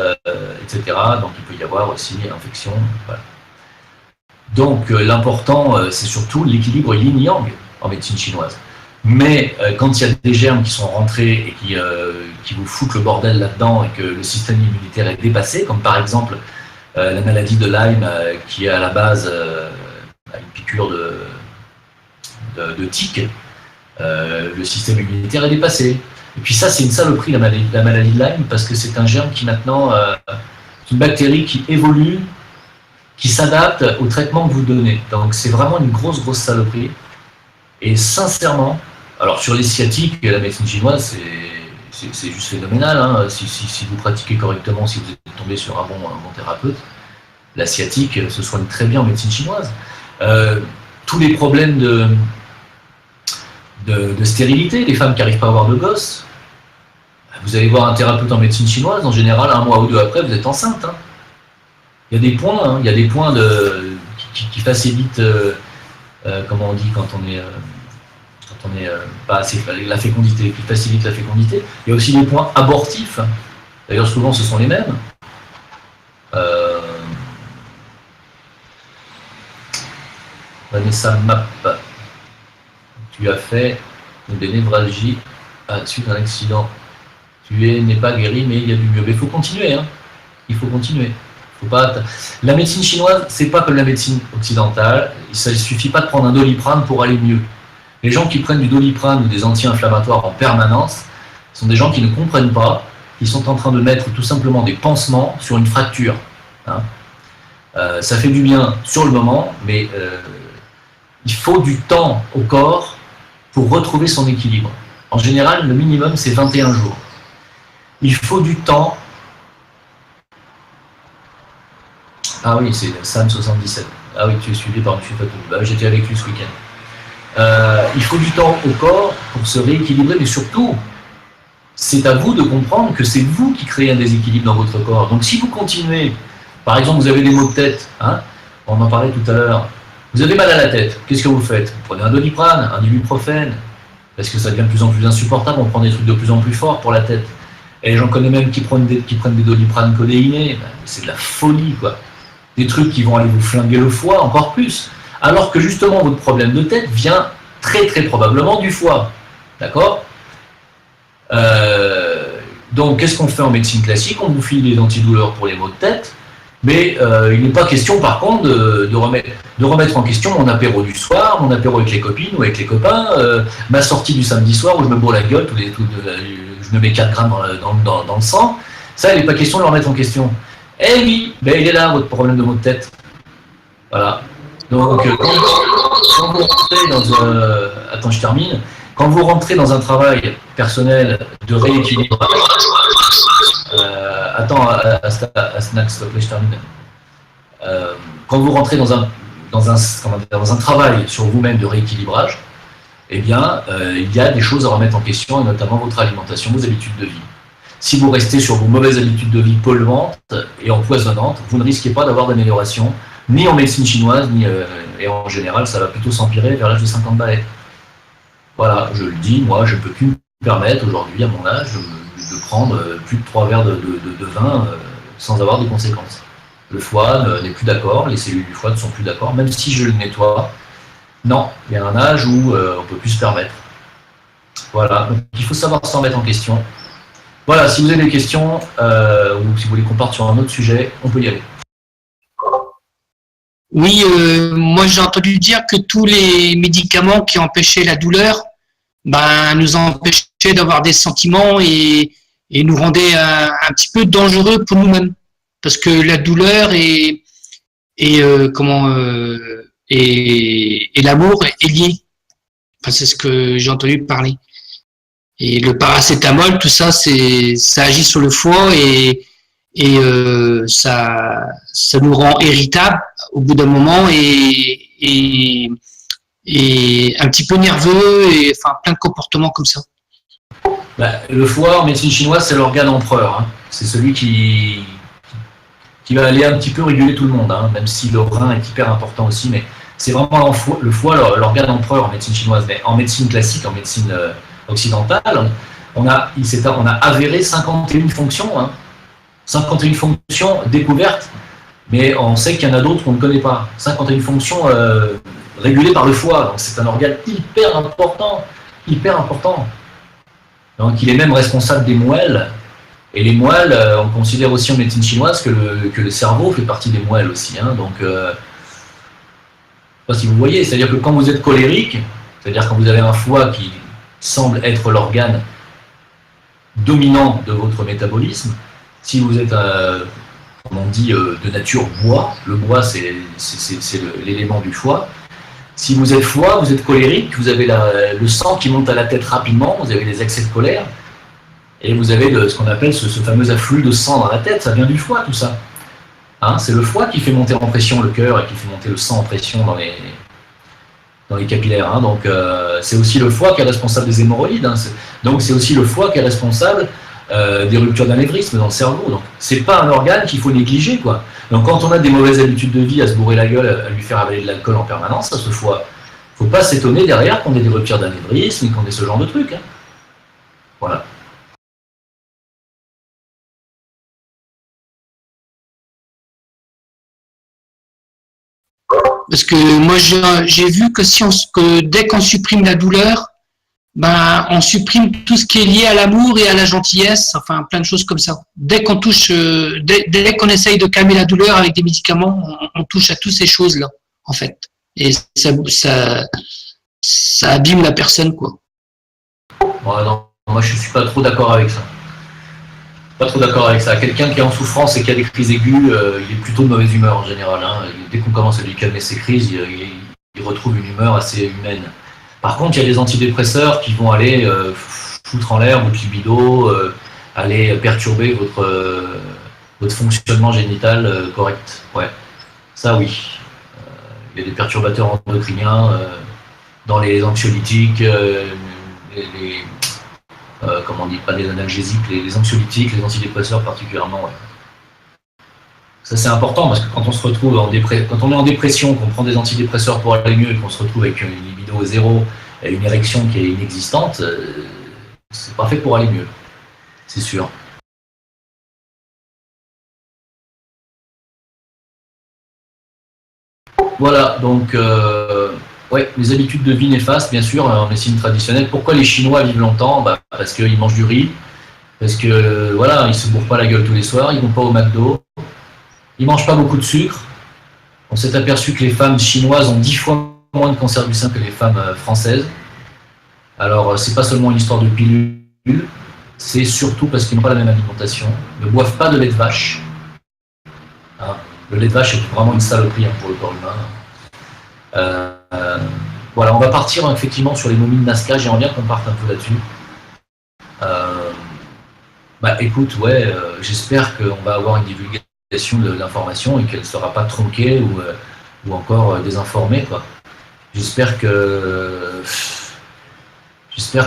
etc. Donc il peut y avoir aussi infection. Voilà. Donc l'important, c'est surtout l'équilibre yin-yang en médecine chinoise. Mais quand il y a des germes qui sont rentrés et qui vous foutent le bordel là-dedans et que le système immunitaire est dépassé, comme par exemple la maladie de Lyme qui est à la base une piqûre de tique, le système immunitaire est dépassé. Et puis ça, c'est une saloperie, la maladie de Lyme, parce que c'est un germe qui maintenant, c'est une bactérie qui évolue, qui s'adapte au traitement que vous donnez. Donc c'est vraiment une grosse saloperie. Et sincèrement, alors sur les sciatiques, la médecine chinoise, c'est juste phénoménal. Hein. Si vous pratiquez correctement, si vous êtes tombé sur un bon thérapeute, la sciatique se soigne très bien en médecine chinoise. Tous les problèmes de stérilité, les femmes qui n'arrivent pas à avoir de gosses, vous allez voir un thérapeute en médecine chinoise, en général, 1 mois ou 2 après, vous êtes enceinte. Hein. Il y a des points, hein, il y a des points qui facilitent, comment on dit quand on est pas assez, la fécondité, qui facilite la fécondité. Il y a aussi des points abortifs. D'ailleurs, souvent, ce sont les mêmes. Vanessa Map, tu as fait des névralgies suite à un accident. Tu n'es pas guéri, mais il y a du mieux. Mais il faut continuer. Hein. Il faut continuer. La médecine chinoise, c'est pas comme la médecine occidentale. Il ne suffit pas de prendre un Doliprane pour aller mieux. Les gens qui prennent du Doliprane ou des anti-inflammatoires en permanence sont des gens qui ne comprennent pas. Ils sont en train de mettre tout simplement des pansements sur une fracture. Hein. Ça fait du bien sur le moment, mais il faut du temps au corps pour retrouver son équilibre. En général, le minimum, c'est 21 jours. Il faut du temps. Ah oui, c'est Sam77. Ah oui, tu es suivi par M. Fatou. Bah, j'étais avec lui ce week-end. Il faut du temps au corps pour se rééquilibrer, mais surtout, c'est à vous de comprendre que c'est vous qui créez un déséquilibre dans votre corps. Donc si vous continuez, par exemple, vous avez des maux de tête, hein, on en parlait tout à l'heure, vous avez mal à la tête, qu'est-ce que vous faites? Vous prenez un Doliprane, un ibuprofène, parce que ça devient de plus en plus insupportable, on prend des trucs de plus en plus forts pour la tête. Et j'en connais même qui prennent des Doliprane codéinés, ben, c'est de la folie, quoi. Des trucs qui vont aller vous flinguer le foie encore plus. Alors que justement, votre problème de tête vient très probablement du foie. D'accord? Donc, qu'est-ce qu'on fait en médecine classique? On vous file des antidouleurs pour les maux de tête, mais il n'est pas question, par contre, de remettre en question mon apéro du soir, mon apéro avec les copines ou avec les copains, ma sortie du samedi soir où je me bourre la gueule, je me mets 4 grammes dans le sang. Ça, il n'est pas question de le remettre en question. Eh oui, ben il est là, votre problème de maux de tête. Voilà. Donc, quand vous rentrez dans un... Attends, je termine. Quand vous rentrez dans un travail personnel de rééquilibrage... attends, Snack, s'il te plaît, je termine. Quand vous rentrez dans un travail sur vous-même de rééquilibrage, eh bien, il y a des choses à remettre en question, et notamment votre alimentation, vos habitudes de vie. Si vous restez sur vos mauvaises habitudes de vie polluantes et empoisonnantes, vous ne risquez pas d'avoir d'amélioration, ni en médecine chinoise, et en général, ça va plutôt s'empirer vers l'âge de 50 balais. Voilà, je le dis, moi, je ne peux plus me permettre aujourd'hui, à mon âge, de prendre plus de 3 verres de vin sans avoir de conséquences. Le foie n'est plus d'accord, les cellules du foie ne sont plus d'accord, même si je le nettoie. Non, il y a un âge où on ne peut plus se permettre. Voilà, donc il faut savoir s'en mettre en question. Voilà, si vous avez des questions, ou si vous voulez qu'on parte sur un autre sujet, on peut y aller. Oui, moi j'ai entendu dire que tous les médicaments qui empêchaient la douleur, nous empêchaient d'avoir des sentiments et nous rendaient un petit peu dangereux pour nous-mêmes. Parce que la douleur et l'amour est lié. Enfin, c'est ce que j'ai entendu parler. Et le paracétamol, tout ça, ça agit sur le foie et ça nous rend irritables au bout d'un moment et un petit peu nerveux et enfin plein de comportements comme ça. Le foie en médecine chinoise, c'est l'organe empereur. Hein. C'est celui qui va aller un petit peu réguler tout le monde, hein, même si le rein est hyper important aussi, mais c'est vraiment le foie l'organe empereur en médecine chinoise. Mais en médecine classique, en médecine occidentale, on a avéré 51 fonctions, hein, 51 fonctions découvertes Mais on sait qu'il y en a d'autres qu'on ne connaît pas. Ça, quand tu as une fonction régulée par le foie, donc c'est un organe hyper important, hyper important. Donc il est même responsable des moelles. Et les moelles, on considère aussi en médecine chinoise que le cerveau fait partie des moelles aussi. Hein. Donc, je ne sais pas si vous voyez, c'est-à-dire que quand vous êtes colérique, c'est-à-dire quand vous avez un foie qui semble être l'organe dominant de votre métabolisme, si vous êtes, comme on dit, de nature bois, le bois c'est l'élément du foie, si vous êtes foie, vous êtes colérique, vous avez le sang qui monte à la tête rapidement, vous avez des excès de colère, et vous avez ce qu'on appelle ce fameux afflux de sang dans la tête, ça vient du foie tout ça. Hein, c'est le foie qui fait monter en pression le cœur et qui fait monter le sang en pression dans les capillaires. Hein, donc c'est aussi le foie qui est responsable des hémorroïdes. Hein, donc c'est aussi le foie qui est responsable des ruptures d'anévrisme dans le cerveau. Donc c'est pas un organe qu'il faut négliger, quoi. Donc quand on a des mauvaises habitudes de vie, à se bourrer la gueule, à lui faire avaler de l'alcool en permanence, à ce foie, faut pas s'étonner derrière qu'on ait des ruptures d'anévrisme et qu'on ait ce genre de trucs. Hein. Voilà. Parce que moi, j'ai vu que dès qu'on supprime la douleur, ben, on supprime tout ce qui est lié à l'amour et à la gentillesse, enfin plein de choses comme ça. Dès qu'on touche, dès qu'on essaye de calmer la douleur avec des médicaments, on touche à toutes ces choses-là, en fait. Et ça abîme la personne, quoi. Ouais, non, moi, je suis pas trop d'accord avec ça. Pas trop d'accord avec ça. Quelqu'un qui est en souffrance et qui a des crises aiguës, il est plutôt de mauvaise humeur en général. Hein. Dès qu'on commence à lui calmer ses crises, il retrouve une humeur assez humaine. Par contre, il y a des antidépresseurs qui vont aller foutre en l'air votre libido, aller perturber votre fonctionnement génital correct. Ouais, ça oui. Il y a des perturbateurs endocriniens dans les anxiolytiques, comment on dit, pas les analgésiques, les anxiolytiques, les antidépresseurs particulièrement. Ouais. Ça c'est important parce que quand on se retrouve quand on est en dépression, qu'on prend des antidépresseurs pour aller mieux et qu'on se retrouve avec une libido zéro et une érection qui est inexistante, c'est pas fait pour aller mieux, c'est sûr. Voilà, donc ouais, les habitudes de vie néfastes, bien sûr, en médecine traditionnelle. Pourquoi les Chinois vivent longtemps? Parce qu'ils mangent du riz, parce que voilà, ils se bourrent pas la gueule tous les soirs, ils vont pas au McDo, ils mangent pas beaucoup de sucre. On s'est aperçu que les femmes chinoises ont 10 fois moins de cancer du sein que les femmes françaises. Alors, c'est pas seulement une histoire de pilules, c'est surtout parce qu'ils n'ont pas la même alimentation, ne boivent pas de lait de vache. Hein, le lait de vache est vraiment une saloperie pour le corps humain. Voilà, on va partir effectivement sur les momies de Nazca, j'aimerais bien qu'on parte un peu là-dessus. Écoute, ouais, j'espère qu'on va avoir une divulgation de l'information et qu'elle ne sera pas tronquée ou encore désinformée, quoi. J'espère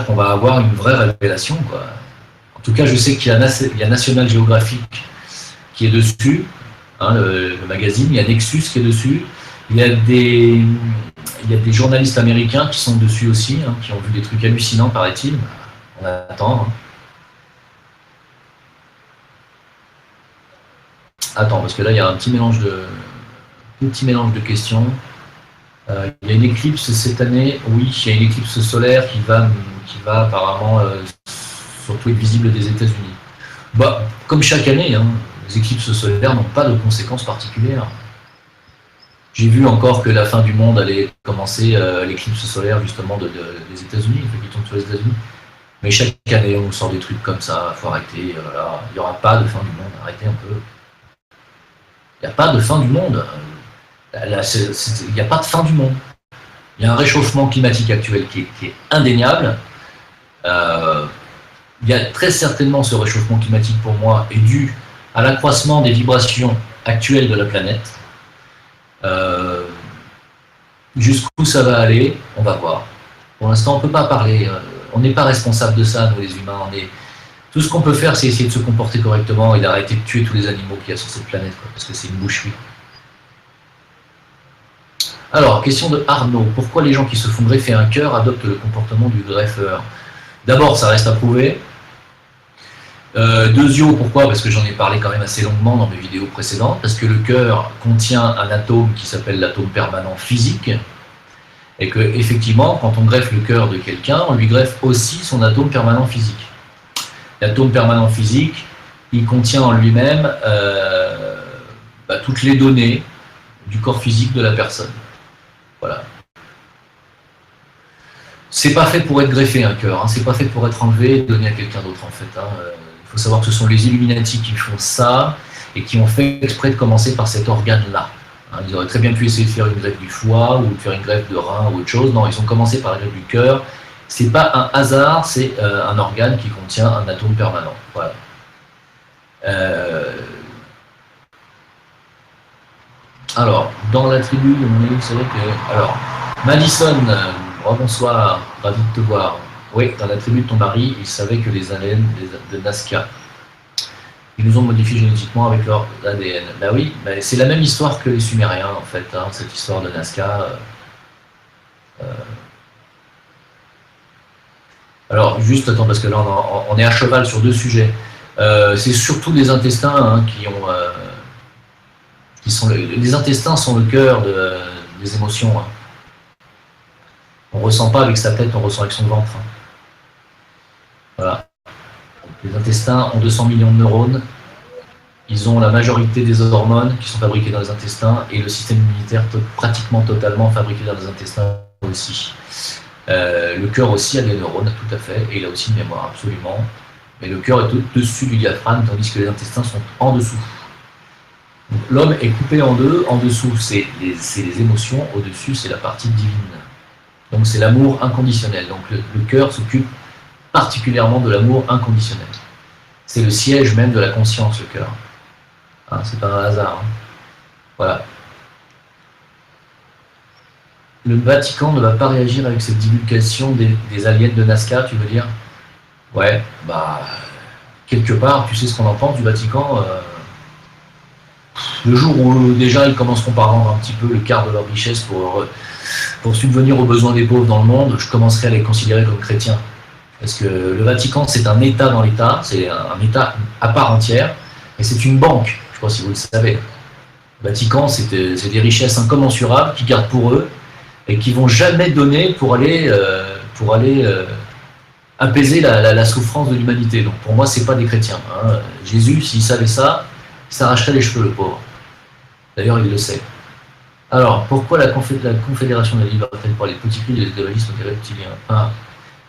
qu'on va avoir une vraie révélation, quoi. En tout cas, je sais qu'il y a National Geographic qui est dessus, hein, le magazine, il y a Nexus qui est dessus, il y a des journalistes américains qui sont dessus aussi, hein, qui ont vu des trucs hallucinants, paraît-il. On attend. Hein. Attends, parce que là, il y a un petit mélange de questions. Il y a une éclipse cette année. Oui, il y a une éclipse solaire qui va apparemment surtout être visible des États-Unis. Comme chaque année, hein, les éclipses solaires n'ont pas de conséquences particulières. J'ai vu encore que la fin du monde allait commencer l'éclipse solaire justement des États-Unis, qui tombe sur les États-Unis. Mais chaque année, on sort des trucs comme ça, il faut arrêter. Voilà. Il n'y aura pas de fin du monde, arrêtez un peu. Il n'y a pas de fin du monde. Il n'y a pas de fin du monde. Il y a un réchauffement climatique actuel qui est indéniable. Il y a très certainement ce réchauffement climatique pour moi est dû à l'accroissement des vibrations actuelles de la planète. Jusqu'où ça va aller, on va voir. Pour l'instant, on ne peut pas parler. On n'est pas responsable de ça, nous les humains. Tout ce qu'on peut faire, c'est essayer de se comporter correctement et d'arrêter de tuer tous les animaux qu'il y a sur cette planète, quoi, parce que c'est une boucherie. Alors, question de Arnaud. Pourquoi les gens qui se font greffer un cœur adoptent le comportement du greffeur? D'abord, ça reste à prouver. Deuxio, pourquoi? Parce que j'en ai parlé quand même assez longuement dans mes vidéos précédentes, parce que le cœur contient un atome qui s'appelle l'atome permanent physique, et que effectivement, quand on greffe le cœur de quelqu'un, on lui greffe aussi son atome permanent physique. L'atome permanent physique, il contient en lui-même toutes les données du corps physique de la personne. Voilà. C'est pas fait pour être greffé un cœur, hein. C'est pas fait pour être enlevé et donné à quelqu'un d'autre en fait. Hein. Il faut savoir que ce sont les Illuminati qui font ça et qui ont fait exprès de commencer par cet organe-là. Hein. Ils auraient très bien pu essayer de faire une greffe du foie ou de faire une greffe de rein ou autre chose. Non, ils ont commencé par la greffe du cœur. C'est pas un hasard, c'est un organe qui contient un atome permanent. Voilà. Alors, dans la tribu, vous savez que. Alors, Madison, bonsoir, ravi de te voir. Oui, dans la tribu de ton mari, ils savaient que les aliens de Nazca, ils nous ont modifiés génétiquement avec leur ADN. Ben oui, ben c'est la même histoire que les Sumériens, en fait, hein, cette histoire de Nazca. Alors, juste, attends, parce que là, on est à cheval sur deux sujets. C'est surtout les intestins hein, qui sont les intestins sont le cœur des émotions. Hein. On ne ressent pas avec sa tête, on ressent avec son ventre. Hein. Voilà. Les intestins ont 200 millions de neurones. Ils ont la majorité des hormones qui sont fabriquées dans les intestins et le système immunitaire pratiquement totalement fabriqué dans les intestins aussi. Le cœur aussi a des neurones, tout à fait, et il a aussi une mémoire, absolument. Mais le cœur est au-dessus du diaphragme, tandis que les intestins sont en dessous. L'homme est coupé en deux, en dessous c'est les émotions, au-dessus c'est la partie divine. Donc c'est l'amour inconditionnel. Donc le cœur s'occupe particulièrement de l'amour inconditionnel. C'est le siège même de la conscience, le cœur. Hein, c'est pas un hasard. Hein. Voilà. Le Vatican ne va pas réagir avec cette divulgation des aliens de Nazca, tu veux dire? Ouais, bah, quelque part, tu sais ce qu'on en pense du Vatican. Le jour où déjà ils commenceront par rendre un petit peu le quart de leur richesse pour subvenir aux besoins des pauvres dans le monde, je commencerai à les considérer comme chrétiens. Parce que le Vatican, c'est un État dans l'État, c'est un État à part entière, et c'est une banque, je ne sais pas si vous le savez. Le Vatican, c'est des richesses incommensurables qu'ils gardent pour eux, et qui ne vont jamais donner pour aller apaiser la souffrance de l'humanité. Donc pour moi, ce n'est pas des chrétiens. Hein. Jésus, s'il savait ça, il s'arracherait les cheveux, le pauvre. D'ailleurs, il le sait. Alors, pourquoi la Confédération de la liberté pour les petits cris de l'esclavagisme des reptiliens? Ah,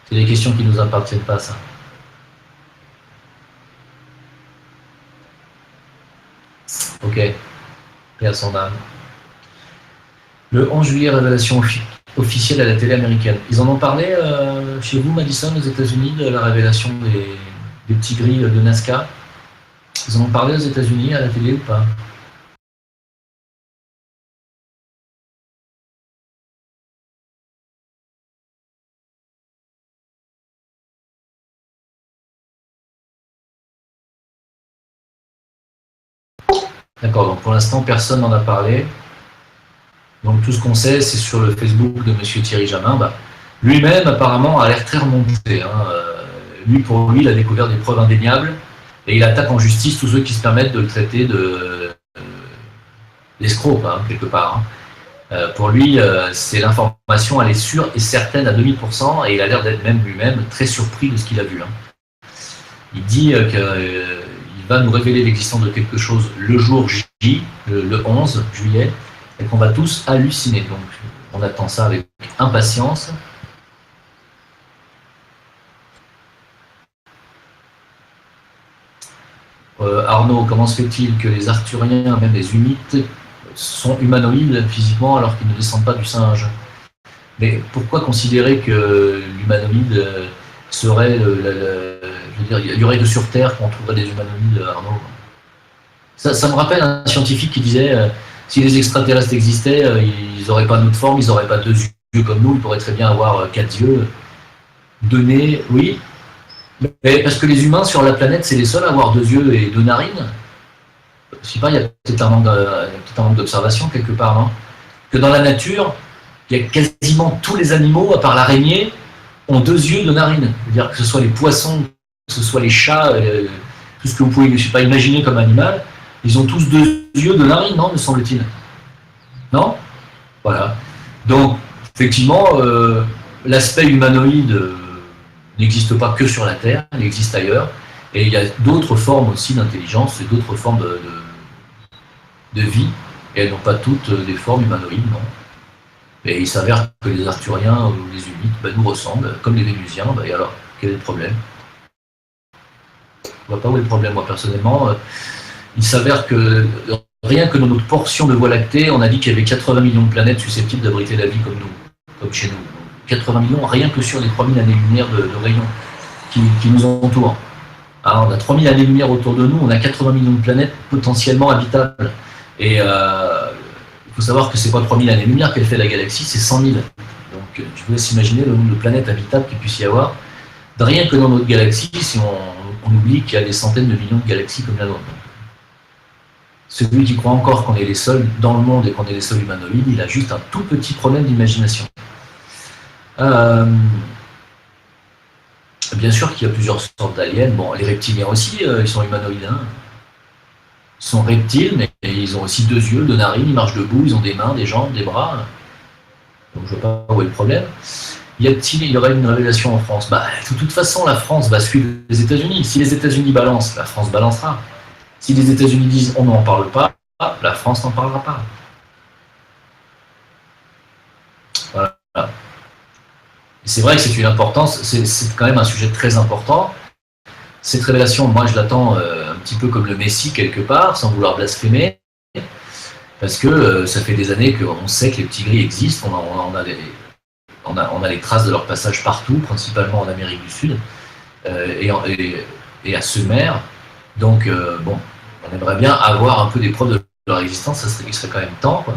c'est des questions qui ne nous appartiennent pas, ça. Ok. Paix à son âme. Le 11 juillet, révélation officielle à la télé américaine. Ils en ont parlé chez vous, Madison, aux États-Unis, de la révélation des petits gris de Nazca. Ils en ont parlé aux États-Unis à la télé ou pas? D'accord, donc pour l'instant, personne n'en a parlé. Donc tout ce qu'on sait, c'est sur le Facebook de M. Thierry Jamin. Bah, lui-même, apparemment, a l'air très remonté. Hein. Pour lui, il a découvert des preuves indéniables et il attaque en justice tous ceux qui se permettent de le traiter d'escroc, hein, quelque part. Hein. Pour lui, c'est l'information, elle est sûre et certaine à 2000% et il a l'air d'être même lui-même très surpris de ce qu'il a vu. Hein. Il dit qu'il va nous révéler l'existence de quelque chose le jour J, le 11 juillet, et qu'on va tous halluciner. Donc, on attend ça avec impatience. Arnaud, comment se fait-il que les Arthuriens, même les Humites, sont humanoïdes physiquement alors qu'ils ne descendent pas du singe? Mais pourquoi considérer que l'humanoïde serait je veux dire, il y aurait que sur Terre qu'on trouverait des humanoïdes, Arnaud? Ça me rappelle un scientifique qui disait si les extraterrestres existaient, ils n'auraient pas notre forme, ils n'auraient pas 2 yeux comme nous, ils pourraient très bien avoir 4 yeux, 2 nez, oui. Mais parce que les humains sur la planète, c'est les seuls à avoir 2 yeux et 2 narines. Je sais pas, il y a peut-être un manque d'observation quelque part, non? Que dans la nature, il y a quasiment tous les animaux, à part l'araignée, ont 2 yeux, 2 narines. Je veux dire que ce soit les poissons, que ce soit les chats, tout ce que vous pouvez, je sais pas, imaginer comme animal, ils ont tous 2 yeux, 2 narines, non, me semble-t-il. Non? Voilà. Donc, effectivement, l'aspect humanoïde n'existe pas que sur la Terre, il existe ailleurs, et il y a d'autres formes aussi d'intelligence et d'autres formes de vie, et elles n'ont pas toutes des formes humanoïdes, non. Et il s'avère que les Arthuriens ou les Humites nous ressemblent, comme les Vénusiens, et alors, quel est le problème? Je ne vois pas où est le problème, moi, personnellement. Il s'avère que, rien que dans notre portion de Voie lactée, on a dit qu'il y avait 80 millions de planètes susceptibles d'abriter la vie comme nous, comme chez nous. 80 millions, rien que sur les 3000 années-lumière de rayons qui nous entourent. Alors, on a 3000 années-lumière autour de nous, on a 80 millions de planètes potentiellement habitables. Et il faut savoir que c'est pas 3000 années-lumière qu'elle fait la galaxie, c'est 100 000. Donc, je vous laisse imaginer le nombre de planètes habitables qu'il puisse y avoir. Rien que dans notre galaxie, si on oublie qu'il y a des centaines de millions de galaxies comme la nôtre. Celui qui croit encore qu'on est les seuls dans le monde et qu'on est les seuls humanoïdes, il a juste un tout petit problème d'imagination. Bien sûr qu'il y a plusieurs sortes d'aliens. Bon, les reptiliens aussi, ils sont humanoïdes. Hein. Ils sont reptiles, mais ils ont aussi 2 yeux, 2 narines, ils marchent debout, ils ont des mains, des jambes, des bras. Donc je ne vois pas où est le problème. Il y aurait une révélation en France? De toute façon, la France va suivre les États-Unis. Si les États-Unis balancent, la France balancera. Si les États-Unis disent on n'en parle pas, la France n'en parlera pas. Voilà. C'est vrai que c'est une importance, c'est quand même un sujet très important. Cette révélation, moi je l'attends un petit peu comme le Messie quelque part, sans vouloir blasphémer, parce que ça fait des années qu'on sait que les petits gris existent, on a les traces de leur passage partout, principalement en Amérique du Sud, et à Sumer. Donc, bon, on aimerait bien avoir un peu des preuves de leur existence, il serait quand même temps, quoi.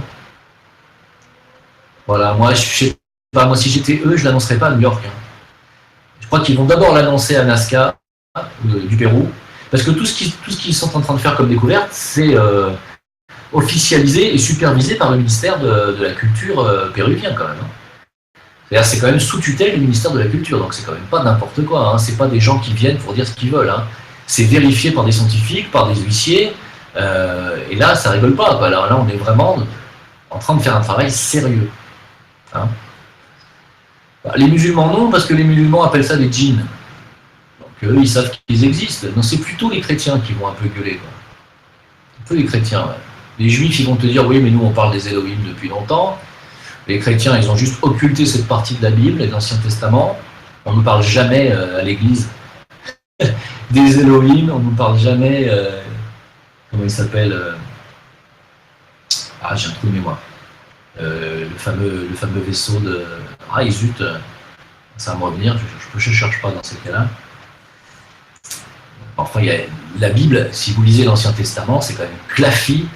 Voilà, moi, je sais pas, moi, si j'étais eux, je ne l'annoncerais pas à New York. Hein. Je crois qu'ils vont d'abord l'annoncer à Nazca, du Pérou, parce que tout ce qu'ils sont en train de faire comme découverte, c'est officialisé et supervisé par le ministère de la Culture péruvien, quand même. Hein. C'est quand même sous tutelle du ministère de la Culture, donc c'est quand même pas n'importe quoi. Hein. C'est pas des gens qui viennent pour dire ce qu'ils veulent. Hein. C'est vérifié par des scientifiques, par des huissiers, et là, ça rigole pas. Quoi. Alors là, on est vraiment en train de faire un travail sérieux. Hein. Les musulmans non, parce que les musulmans appellent ça des djinns. Donc eux, ils savent qu'ils existent. Non, c'est plutôt les chrétiens qui vont un peu gueuler. Quoi. Un peu les chrétiens. Ouais. Les juifs, ils vont te dire oui, mais nous, on parle des Elohim depuis longtemps. Les chrétiens, ils ont juste occulté cette partie de la Bible et de l'Ancien Testament. On ne parle jamais à l'Église des Elohim. On ne parle jamais. Comment il s'appelle Ah, j'ai un trou de mémoire. Le fameux vaisseau de... Ah, zut, ça va me revenir, je ne cherche pas dans ces cas-là. Enfin, il y a la Bible, si vous lisez l'Ancien Testament, c'est quand même claffi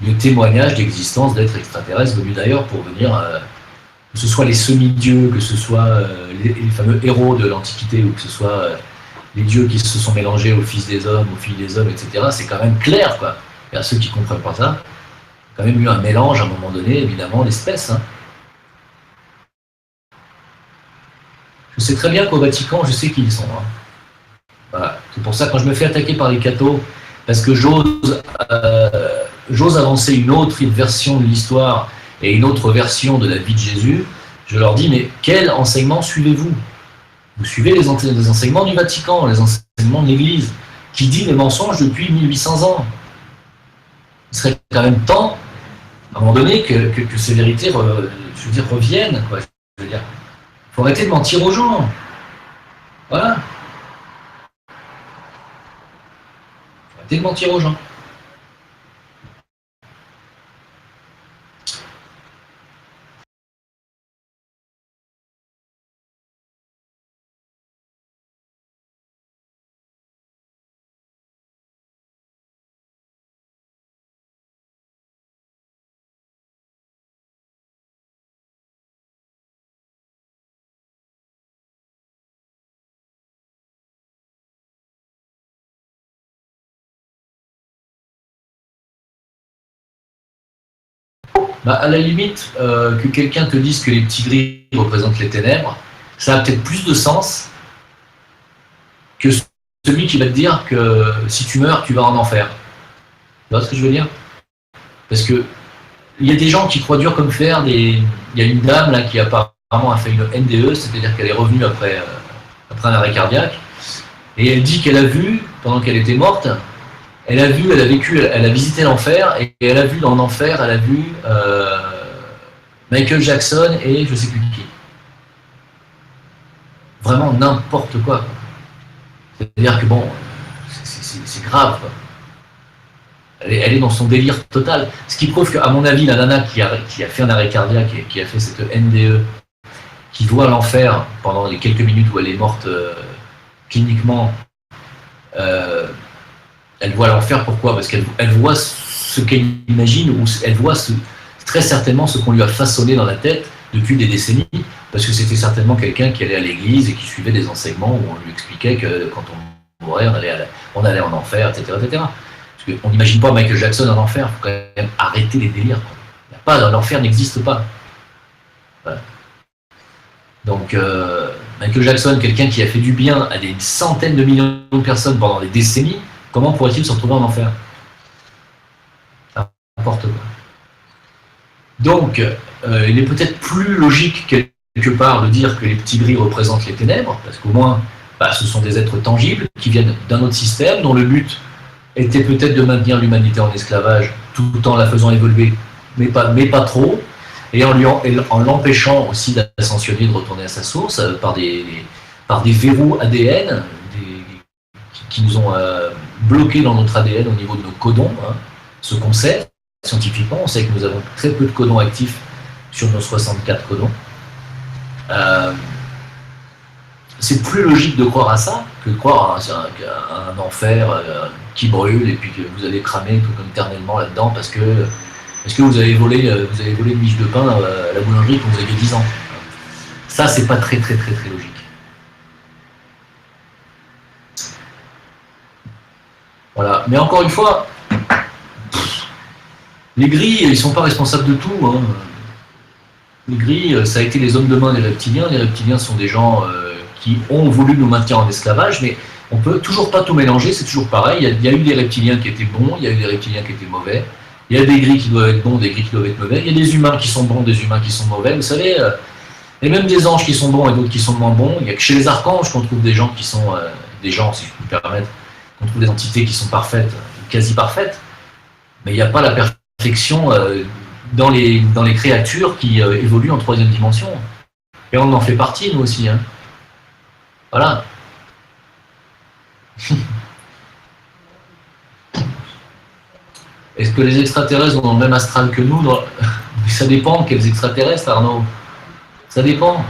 de témoignages d'existence d'êtres extraterrestres venus d'ailleurs pour venir, que ce soit les semi-dieux, que ce soit les fameux héros de l'Antiquité, ou que ce soit les dieux qui se sont mélangés aux fils des hommes, aux filles des hommes, etc. C'est quand même clair, quoi. Et à ceux qui ne comprennent pas ça, quand même eu un mélange à un moment donné, évidemment, d'espèces. Hein. Je sais très bien qu'au Vatican, je sais qui ils sont. Hein. Voilà. C'est pour ça que quand je me fais attaquer par les cathos, parce que j'ose avancer une autre version de l'histoire et une autre version de la vie de Jésus, je leur dis, mais quel enseignement suivez-vous? Vous suivez les enseignements du Vatican, les enseignements de l'Église, qui dit les mensonges depuis 1800 ans. Il serait quand même temps, à un moment donné, que ces vérités reviennent. Quoi. Je veux dire, il faut arrêter de mentir aux gens. Voilà. Il faut arrêter de mentir aux gens. À la limite, que quelqu'un te dise que les petits gris représentent les ténèbres, ça a peut-être plus de sens que celui qui va te dire que si tu meurs, tu vas en enfer. Tu vois ce que je veux dire? Parce que il y a des gens qui croient dur comme fer. Il y a une dame là qui apparemment a fait une NDE, c'est-à-dire qu'elle est revenue après un arrêt cardiaque, et elle dit qu'elle a vu, pendant qu'elle était morte, elle a vécu, elle a visité l'enfer, et elle a vu dans l'enfer, elle a vu Michael Jackson et je sais plus qui. Vraiment n'importe quoi. C'est-à-dire que bon, c'est grave, quoi. Elle est dans son délire total. Ce qui prouve qu'à mon avis, la nana qui a fait un arrêt cardiaque et qui a fait cette NDE, qui voit l'enfer pendant les quelques minutes où elle est morte cliniquement, elle voit l'enfer. Pourquoi? Parce qu'elle voit ce qu'elle imagine, ou elle voit très certainement ce qu'on lui a façonné dans la tête depuis des décennies, parce que c'était certainement quelqu'un qui allait à l'église et qui suivait des enseignements où on lui expliquait que quand on mourait, on allait en enfer, etc. etc. On n'imagine pas Michael Jackson en enfer, il faut quand même arrêter les délires. L'enfer n'existe pas. Voilà. Donc, Michael Jackson, quelqu'un qui a fait du bien à des centaines de millions de personnes pendant des décennies, comment pourrait-il se retrouver en enfer? N'importe quoi. Donc, il est peut-être plus logique quelque part de dire que les petits gris représentent les ténèbres, parce qu'au moins, ce sont des êtres tangibles qui viennent d'un autre système, dont le but était peut-être de maintenir l'humanité en esclavage tout en la faisant évoluer, mais pas trop, et en l'empêchant aussi d'ascensionner, de retourner à sa source par des verrous ADN qui nous ont bloqués dans notre ADN au niveau de nos codons. Hein. Ce qu'on sait scientifiquement, on sait que nous avons très peu de codons actifs sur nos 64 codons. C'est plus logique de croire à ça que de croire à un enfer qui brûle et puis que vous allez cramer tout éternellement là-dedans parce que vous avez volé une miche de pain à la boulangerie quand vous aviez 10 ans. Ça, c'est pas très logique. Voilà. Mais encore une fois, les gris, ils sont pas responsables de tout. Hein. Les gris, ça a été les hommes de main des reptiliens. Les reptiliens sont des gens qui ont voulu nous maintenir en esclavage, mais on peut toujours pas tout mélanger, c'est toujours pareil. Il y a eu des reptiliens qui étaient bons, il y a eu des reptiliens qui étaient mauvais, il y a des gris qui doivent être bons, des gris qui doivent être mauvais, il y a des humains qui sont bons, des humains qui sont mauvais, vous savez, et même des anges qui sont bons et d'autres qui sont moins bons. Il y a que chez les archanges qu'on trouve des gens qui sont, des gens, si je peux me permettre, qu'on trouve des entités qui sont parfaites, quasi parfaites, mais il n'y a pas la perfection dans les créatures qui évoluent en troisième dimension. Et on en fait partie, nous aussi. Hein. Voilà. Est-ce que les extraterrestres ont le même astral que nous? Ça dépend quels extraterrestres, Arnaud. Ça dépend.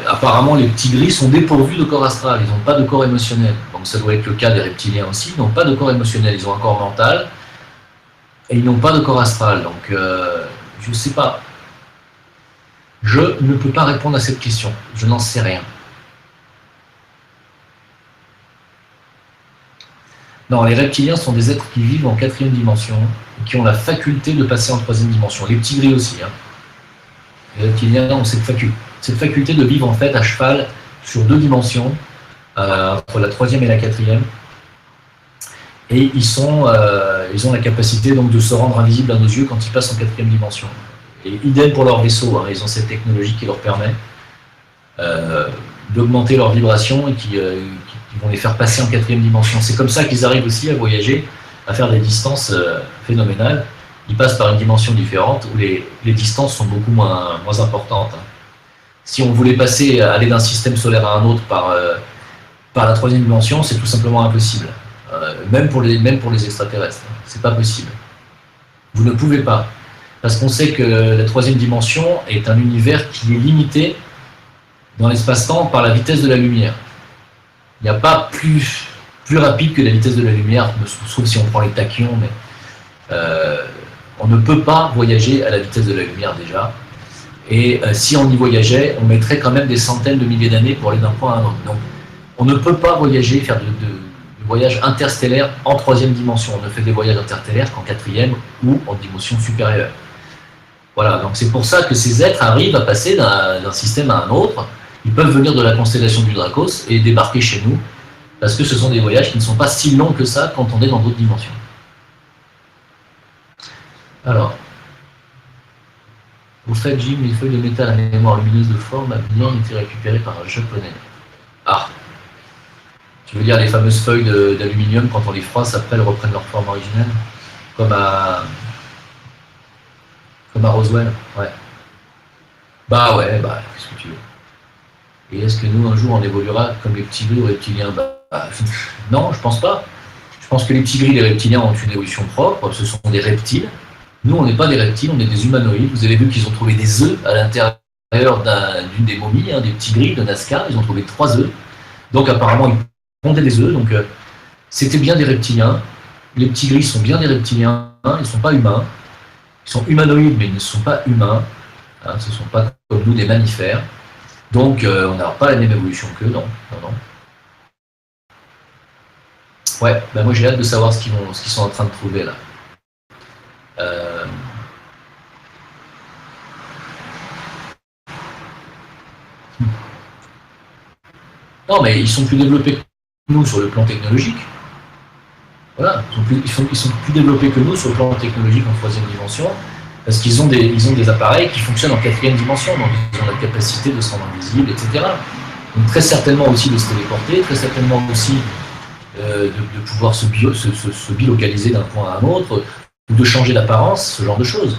Apparemment, les petits gris sont dépourvus de corps astral. Ils n'ont pas de corps émotionnel. Donc ça doit être le cas des reptiliens aussi. Ils n'ont pas de corps émotionnel. Ils ont un corps mental. Et ils n'ont pas de corps astral. Donc, je ne sais pas. Je ne peux pas répondre à cette question. Je n'en sais rien. Non, les reptiliens sont des êtres qui vivent en 4e dimension et qui ont la faculté de passer en 3e dimension. Les petits gris aussi. Hein. Les reptiliens ont cette faculté de vivre en fait à cheval sur 2 dimensions, entre la 3e et la 4e. Et ils ont la capacité donc de se rendre invisibles à nos yeux quand ils passent en 4e dimension. Et idem pour leur vaisseau, hein, ils ont cette technologie qui leur permet d'augmenter leur vibration et qui vont les faire passer en 4e dimension. C'est comme ça qu'ils arrivent aussi à voyager, à faire des distances phénoménales. Ils passent par une dimension différente où les distances sont beaucoup moins importantes. Hein. Si on voulait aller d'un système solaire à un autre par la 3e dimension, c'est tout simplement impossible. Même pour les extraterrestres, hein. C'est pas possible. Vous ne pouvez pas. Parce qu'on sait que la 3e dimension est un univers qui est limité dans l'espace-temps par la vitesse de la lumière. Il n'y a pas plus rapide que la vitesse de la lumière, sauf si on prend les tachyons, mais on ne peut pas voyager à la vitesse de la lumière déjà. Et si on y voyageait, on mettrait quand même des centaines de milliers d'années pour aller d'un point à un autre. Donc on ne peut pas voyager, faire de voyages interstellaires en 3e dimension. On ne fait des voyages interstellaires qu'en 4e ou en dimension supérieure. Voilà, donc c'est pour ça que ces êtres arrivent à passer d'un système à un autre. Ils peuvent venir de la constellation du Dracos et débarquer chez nous Parce que ce sont des voyages qui ne sont pas si longs que ça quand on est dans d'autres dimensions. Alors, au fait, Jim, les feuilles de métal à mémoire lumineuse de forme ont été récupérées par un japonais. Ah, tu veux dire les fameuses feuilles d'aluminium, quand on les froisse, après elles reprennent leur forme originelle, comme à Roswell, ouais. Bah ouais, bah, qu'est-ce que tu veux. Et est-ce que nous, un jour, on évoluera comme les petits gris ou reptiliens? Non, je pense pas. Je pense que les petits gris et les reptiliens ont une évolution propre, ce sont des reptiles. Nous, on n'est pas des reptiles, on est des humanoïdes. Vous avez vu qu'ils ont trouvé des œufs à l'intérieur d'une des momies, des petits gris de Nazca. Ils ont trouvé 3 œufs. Donc apparemment, ils pondaient des œufs. Donc c'était bien des reptiliens. Les petits gris sont bien des reptiliens. Ils ne sont pas humains. Ils sont humanoïdes, mais ils ne sont pas humains. Ce ne sont pas comme nous des mammifères. Donc on n'a pas la même évolution qu'eux, non. Ouais, ben moi j'ai hâte de savoir ce qu'ils sont en train de trouver là. Non, mais ils sont plus développés que nous sur le plan technologique. Voilà, ils sont plus développés que nous sur le plan technologique en 3e dimension, parce qu'ils ont des appareils qui fonctionnent en 4e dimension, donc ils ont la capacité de se rendre invisible, etc. Donc très certainement aussi de se téléporter, très certainement aussi de pouvoir se bilocaliser d'un point à un autre, ou de changer d'apparence, ce genre de choses.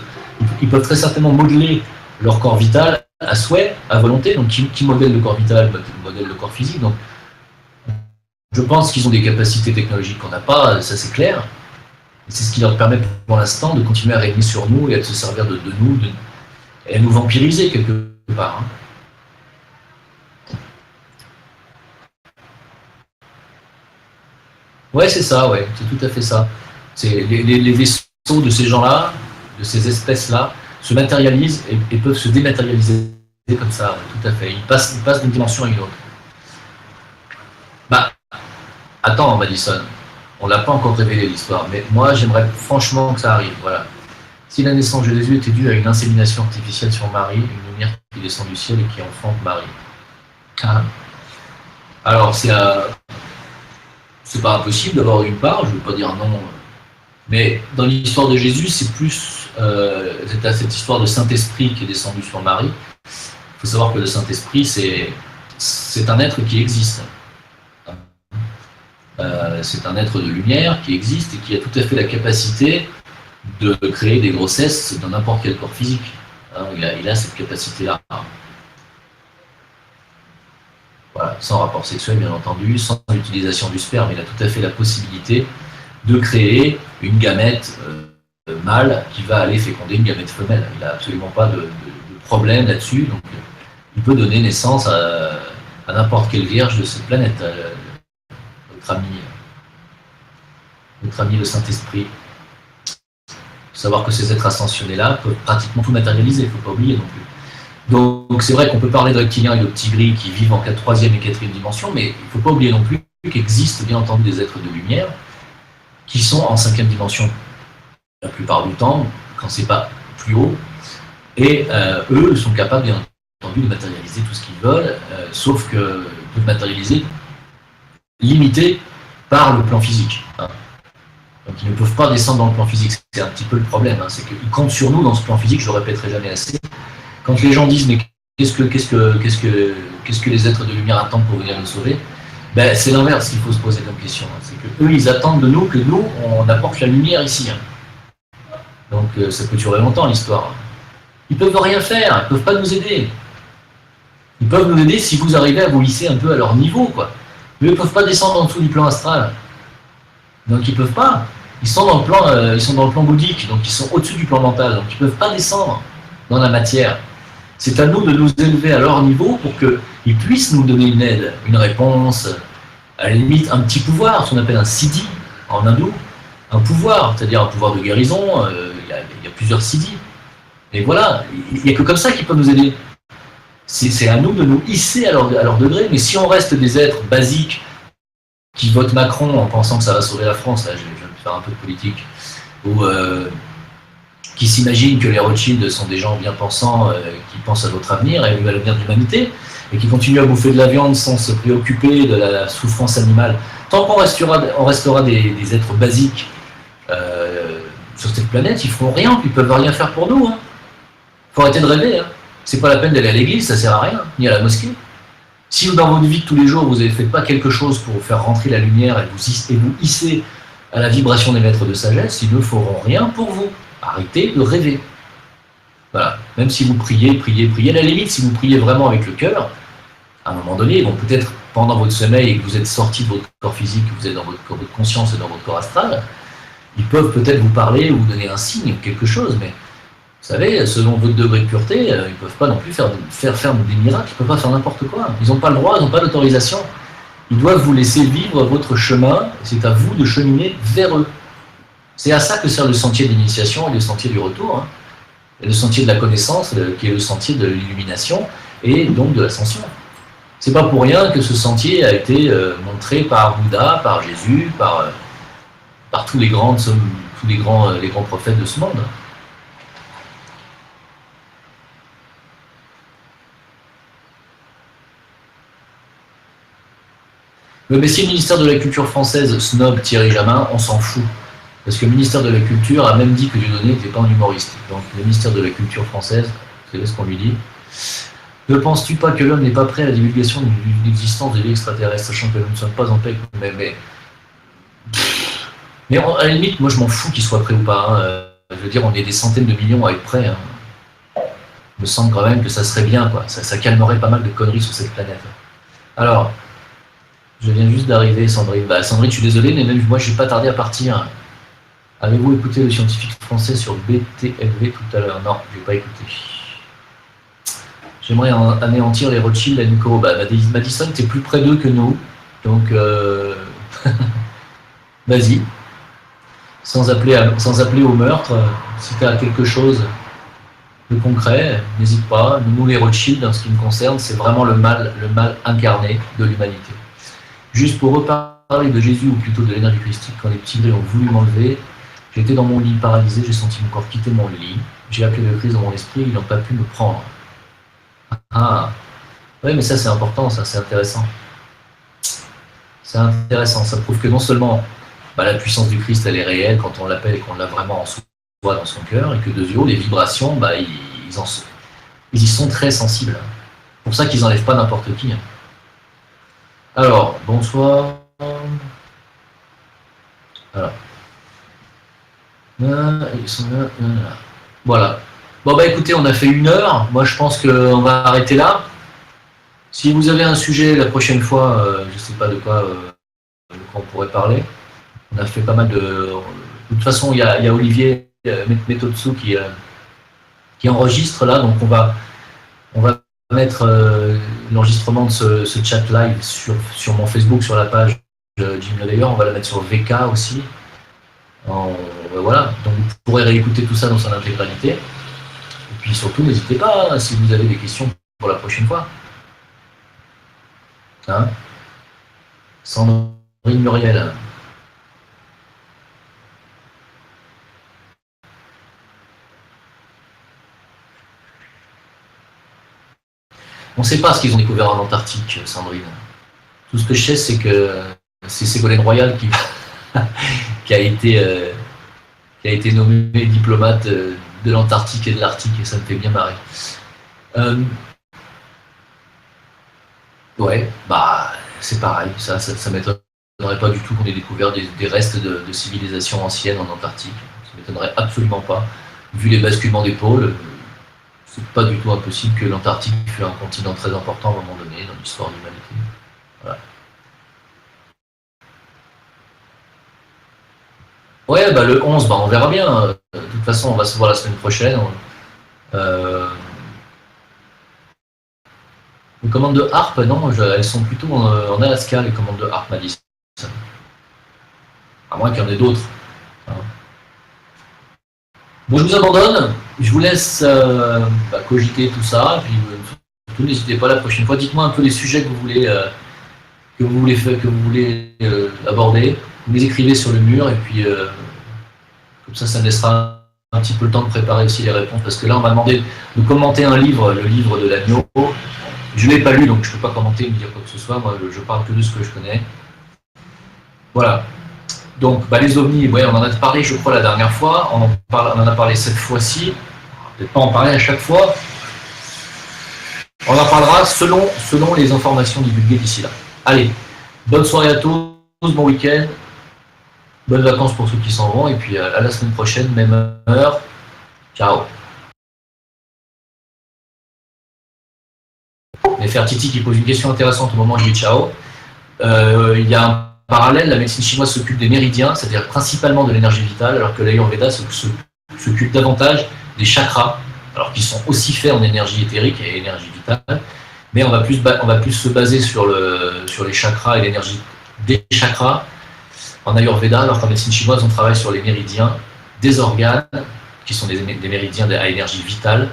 Ils peuvent très certainement modeler leur corps vital à souhait, à volonté. Donc qui modèle le corps vital, modèle le corps physique. Donc je pense qu'ils ont des capacités technologiques qu'on n'a pas, ça c'est clair. Et c'est ce qui leur permet pour l'instant de continuer à régner sur nous et à se servir de nous, et à nous vampiriser quelque part. Ouais, c'est ça, ouais, c'est tout à fait ça. C'est les vaisseaux de ces gens-là, de ces espèces-là, se matérialisent et peuvent se dématérialiser comme ça, tout à fait. Ils passent d'une dimension à une autre. Bah, attends, Madison, on ne l'a pas encore révélé l'histoire, mais moi j'aimerais franchement que ça arrive, voilà. Si la naissance de Jésus était due à une insémination artificielle sur Marie, une lumière qui descend du ciel et qui enfante Marie. Alors c'est pas impossible d'avoir une part, je ne veux pas dire non, mais dans l'histoire de Jésus, c'est plus cette histoire de Saint-Esprit qui est descendu sur Marie. Il faut savoir que le Saint-Esprit, c'est un être qui existe. C'est un être de lumière qui existe et qui a tout à fait la capacité de créer des grossesses dans n'importe quel corps physique. Il a cette capacité-là. Voilà, sans rapport sexuel, bien entendu, sans l'utilisation du sperme, il a tout à fait la possibilité de créer une gamète mâle qui va aller féconder une gamète femelle. Il n'a absolument pas de problème là-dessus, donc il peut donner naissance à n'importe quelle vierge de cette planète. Notre ami le Saint-Esprit. Il faut savoir que ces êtres ascensionnés-là peuvent pratiquement tout matérialiser, il ne faut pas oublier non plus. Donc c'est vrai qu'on peut parler de reptiliens et de petits gris qui vivent en 3e et 4e dimension, mais il ne faut pas oublier non plus qu'existent bien entendu des êtres de lumière qui sont en 5e dimension la plupart du temps, quand c'est pas plus haut, et eux sont capables bien entendu de matérialiser tout ce qu'ils veulent, sauf que peuvent matérialiser limité par le plan physique. Donc ils ne peuvent pas descendre dans le plan physique, c'est un petit peu le problème, c'est qu'ils comptent sur nous dans ce plan physique, je le répéterai jamais assez. Quand les gens disent mais qu'est-ce que les êtres de lumière attendent pour venir nous sauver, ben, c'est l'inverse qu'il faut se poser comme question. C'est que eux ils attendent de nous que nous on apporte la lumière ici. Donc ça peut durer longtemps l'histoire. Ils peuvent rien faire, ils peuvent pas nous aider. Ils peuvent nous aider si vous arrivez à vous hisser un peu à leur niveau, quoi. Mais ils ne peuvent pas descendre en dessous du plan astral. Donc ils peuvent pas. Ils sont dans le plan bouddhique, donc ils sont au-dessus du plan mental, donc ils ne peuvent pas descendre dans la matière. C'est à nous de nous élever à leur niveau pour qu'ils puissent nous donner une aide, une réponse, à la limite un petit pouvoir, ce qu'on appelle un siddhi en hindou, un pouvoir, c'est-à-dire un pouvoir de guérison, il y a plusieurs siddhis. Et voilà, il n'y a que comme ça qu'ils peuvent nous aider. C'est à nous de nous hisser à leur degré, mais si on reste des êtres basiques qui votent Macron en pensant que ça va sauver la France, là je vais faire un peu de politique, ou qui s'imaginent que les Rothschild sont des gens bien pensants, qui pensent à notre avenir et à l'avenir de l'humanité, et qui continuent à bouffer de la viande sans se préoccuper de la souffrance animale. Tant qu'on restera des êtres basiques sur cette planète, ils feront rien, ils peuvent rien faire pour nous. Hein. Faut arrêter de rêver. Hein. C'est pas la peine d'aller à l'église, ça sert à rien, ni à la mosquée. Si dans votre vie de tous les jours, vous ne faites pas quelque chose pour faire rentrer la lumière et vous hisser à la vibration des maîtres de sagesse, ils ne feront rien pour vous. Arrêtez de rêver. Voilà. Même si vous priez, à la limite, si vous priez vraiment avec le cœur, à un moment donné, ils vont peut-être, pendant votre sommeil et que vous êtes sorti de votre corps physique, que vous êtes dans votre conscience et dans votre corps astral, ils peuvent peut-être vous parler ou vous donner un signe, quelque chose, mais vous savez, selon votre degré de pureté, ils ne peuvent pas non plus faire des miracles, ils ne peuvent pas faire n'importe quoi. Ils n'ont pas le droit, ils n'ont pas l'autorisation. Ils doivent vous laisser vivre votre chemin, et c'est à vous de cheminer vers eux. C'est à ça que sert le sentier d'initiation et le sentier du retour, hein. Et le sentier de la connaissance, qui est le sentier de l'illumination, et donc de l'ascension. C'est pas pour rien que ce sentier a été montré par Bouddha, par Jésus, par tous les grands prophètes de ce monde. Mais si le ministère de la Culture française snob Thierry Jamin, on s'en fout. Parce que le ministère de la Culture a même dit que Dieudonné n'était pas un humoriste. Donc le ministère de la Culture française, vous savez ce qu'on lui dit. Ne penses-tu pas que l'homme n'est pas prêt à la divulgation d'une existence de vie extraterrestre, sachant que nous ne sommes pas en paix? Mais à la limite, moi je m'en fous qu'il soit prêt ou pas. Hein. Je veux dire, on est des centaines de millions à être prêts. Hein. Il me semble quand même que ça serait bien, quoi. Ça calmerait pas mal de conneries sur cette planète. Alors, je viens juste d'arriver, Sandrine. Bah, Sandrine, je suis désolé, mais même moi, je n'ai pas tardé à partir. Avez-vous écouté le scientifique français sur BTLV tout à l'heure? Non, je n'ai pas écouté. J'aimerais anéantir les Rothschild à Nico. Bah, Madison, tu es plus près d'eux que nous. Donc, vas-y. Sans appeler au meurtre, si tu as quelque chose de concret, n'hésite pas. Nous, les Rothschild, en ce qui me concerne, c'est vraiment le mal incarné de l'humanité. Juste pour reparler de Jésus, ou plutôt de l'énergie christique, quand les petits gris ont voulu m'enlever, j'étais dans mon lit paralysé, j'ai senti mon corps quitter mon lit, j'ai appelé le Christ dans mon esprit, ils n'ont pas pu me prendre. Ah, oui, mais ça c'est important, ça c'est intéressant. C'est intéressant, ça prouve que non seulement la puissance du Christ elle est réelle quand on l'appelle et qu'on l'a vraiment en soi, dans son cœur, et que de zéro, les vibrations, ils y sont très sensibles. C'est pour ça qu'ils n'enlèvent pas n'importe qui. Alors, bonsoir. Alors. Ils sont là. Voilà. Bon, bah écoutez, on a fait 1 heure. Moi, je pense qu'on va arrêter là. Si vous avez un sujet la prochaine fois, je ne sais pas de quoi on pourrait parler. On a fait pas mal de... De toute façon, il y a Olivier Metotsu qui enregistre là, donc on va mettre l'enregistrement de ce chat live sur mon Facebook, sur la page Jim Layer. On va la mettre sur VK aussi. Voilà, donc vous pourrez réécouter tout ça dans son intégralité. Et puis surtout, n'hésitez pas si vous avez des questions pour la prochaine fois. Hein? Sandrine Muriel. On ne sait pas ce qu'ils ont découvert en Antarctique, Sandrine. Tout ce que je sais, c'est que c'est Ségolène Royal qui a été nommé diplomate de l'Antarctique et de l'Arctique, et ça me fait bien marrer. Ouais, bah c'est pareil, ça m'étonnerait pas du tout qu'on ait découvert des restes de civilisations anciennes en Antarctique. Ça m'étonnerait absolument pas. Vu les basculements des pôles, c'est pas du tout impossible que l'Antarctique fût un continent très important à un moment donné dans l'histoire de l'humanité. Voilà. Ouais, bah le 11, on verra bien. De toute façon, on va se voir la semaine prochaine. Les commandes de harpe, non, elles sont plutôt en Alaska, les commandes de harpe, Madison. À moins qu'il y en ait d'autres. Bon, je vous abandonne. Je vous laisse cogiter tout ça. Et puis, surtout, n'hésitez pas la prochaine fois. Dites-moi un peu les sujets que vous voulez aborder. Vous les écrivez sur le mur et puis comme ça me laissera un petit peu le temps de préparer aussi les réponses, parce que là, on m'a demandé de commenter un livre, le livre de l'agneau. Je ne l'ai pas lu, donc je ne peux pas commenter ni dire quoi que ce soit. Moi, je parle que de ce que je connais. Voilà. Donc, les ovnis, ouais, on en a parlé, je crois, la dernière fois. On en a parlé cette fois-ci. On va peut-être pas en parler à chaque fois. On en parlera selon les informations divulguées d'ici là. Allez, bonne soirée à tous, bon week-end. Bonnes vacances pour ceux qui s'en vont, et puis à la semaine prochaine, même heure. Ciao. Nefertiti qui pose une question intéressante au moment où je dis ciao. Il y a un parallèle, la médecine chinoise s'occupe des méridiens, c'est-à-dire principalement de l'énergie vitale, alors que l'Ayurveda s'occupe davantage des chakras, alors qu'ils sont aussi faits en énergie éthérique et énergie vitale, mais on va plus se baser sur les chakras et l'énergie des chakras en Ayurveda, alors qu'en médecine chinoise, on travaille sur les méridiens des organes, qui sont des méridiens à énergie vitale,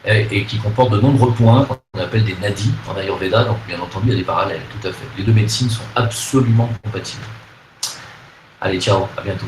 et qui comportent de nombreux points, qu'on appelle des nadis en Ayurveda, donc bien entendu, il y a des parallèles, tout à fait. Les deux médecines sont absolument compatibles. Allez, ciao, à bientôt.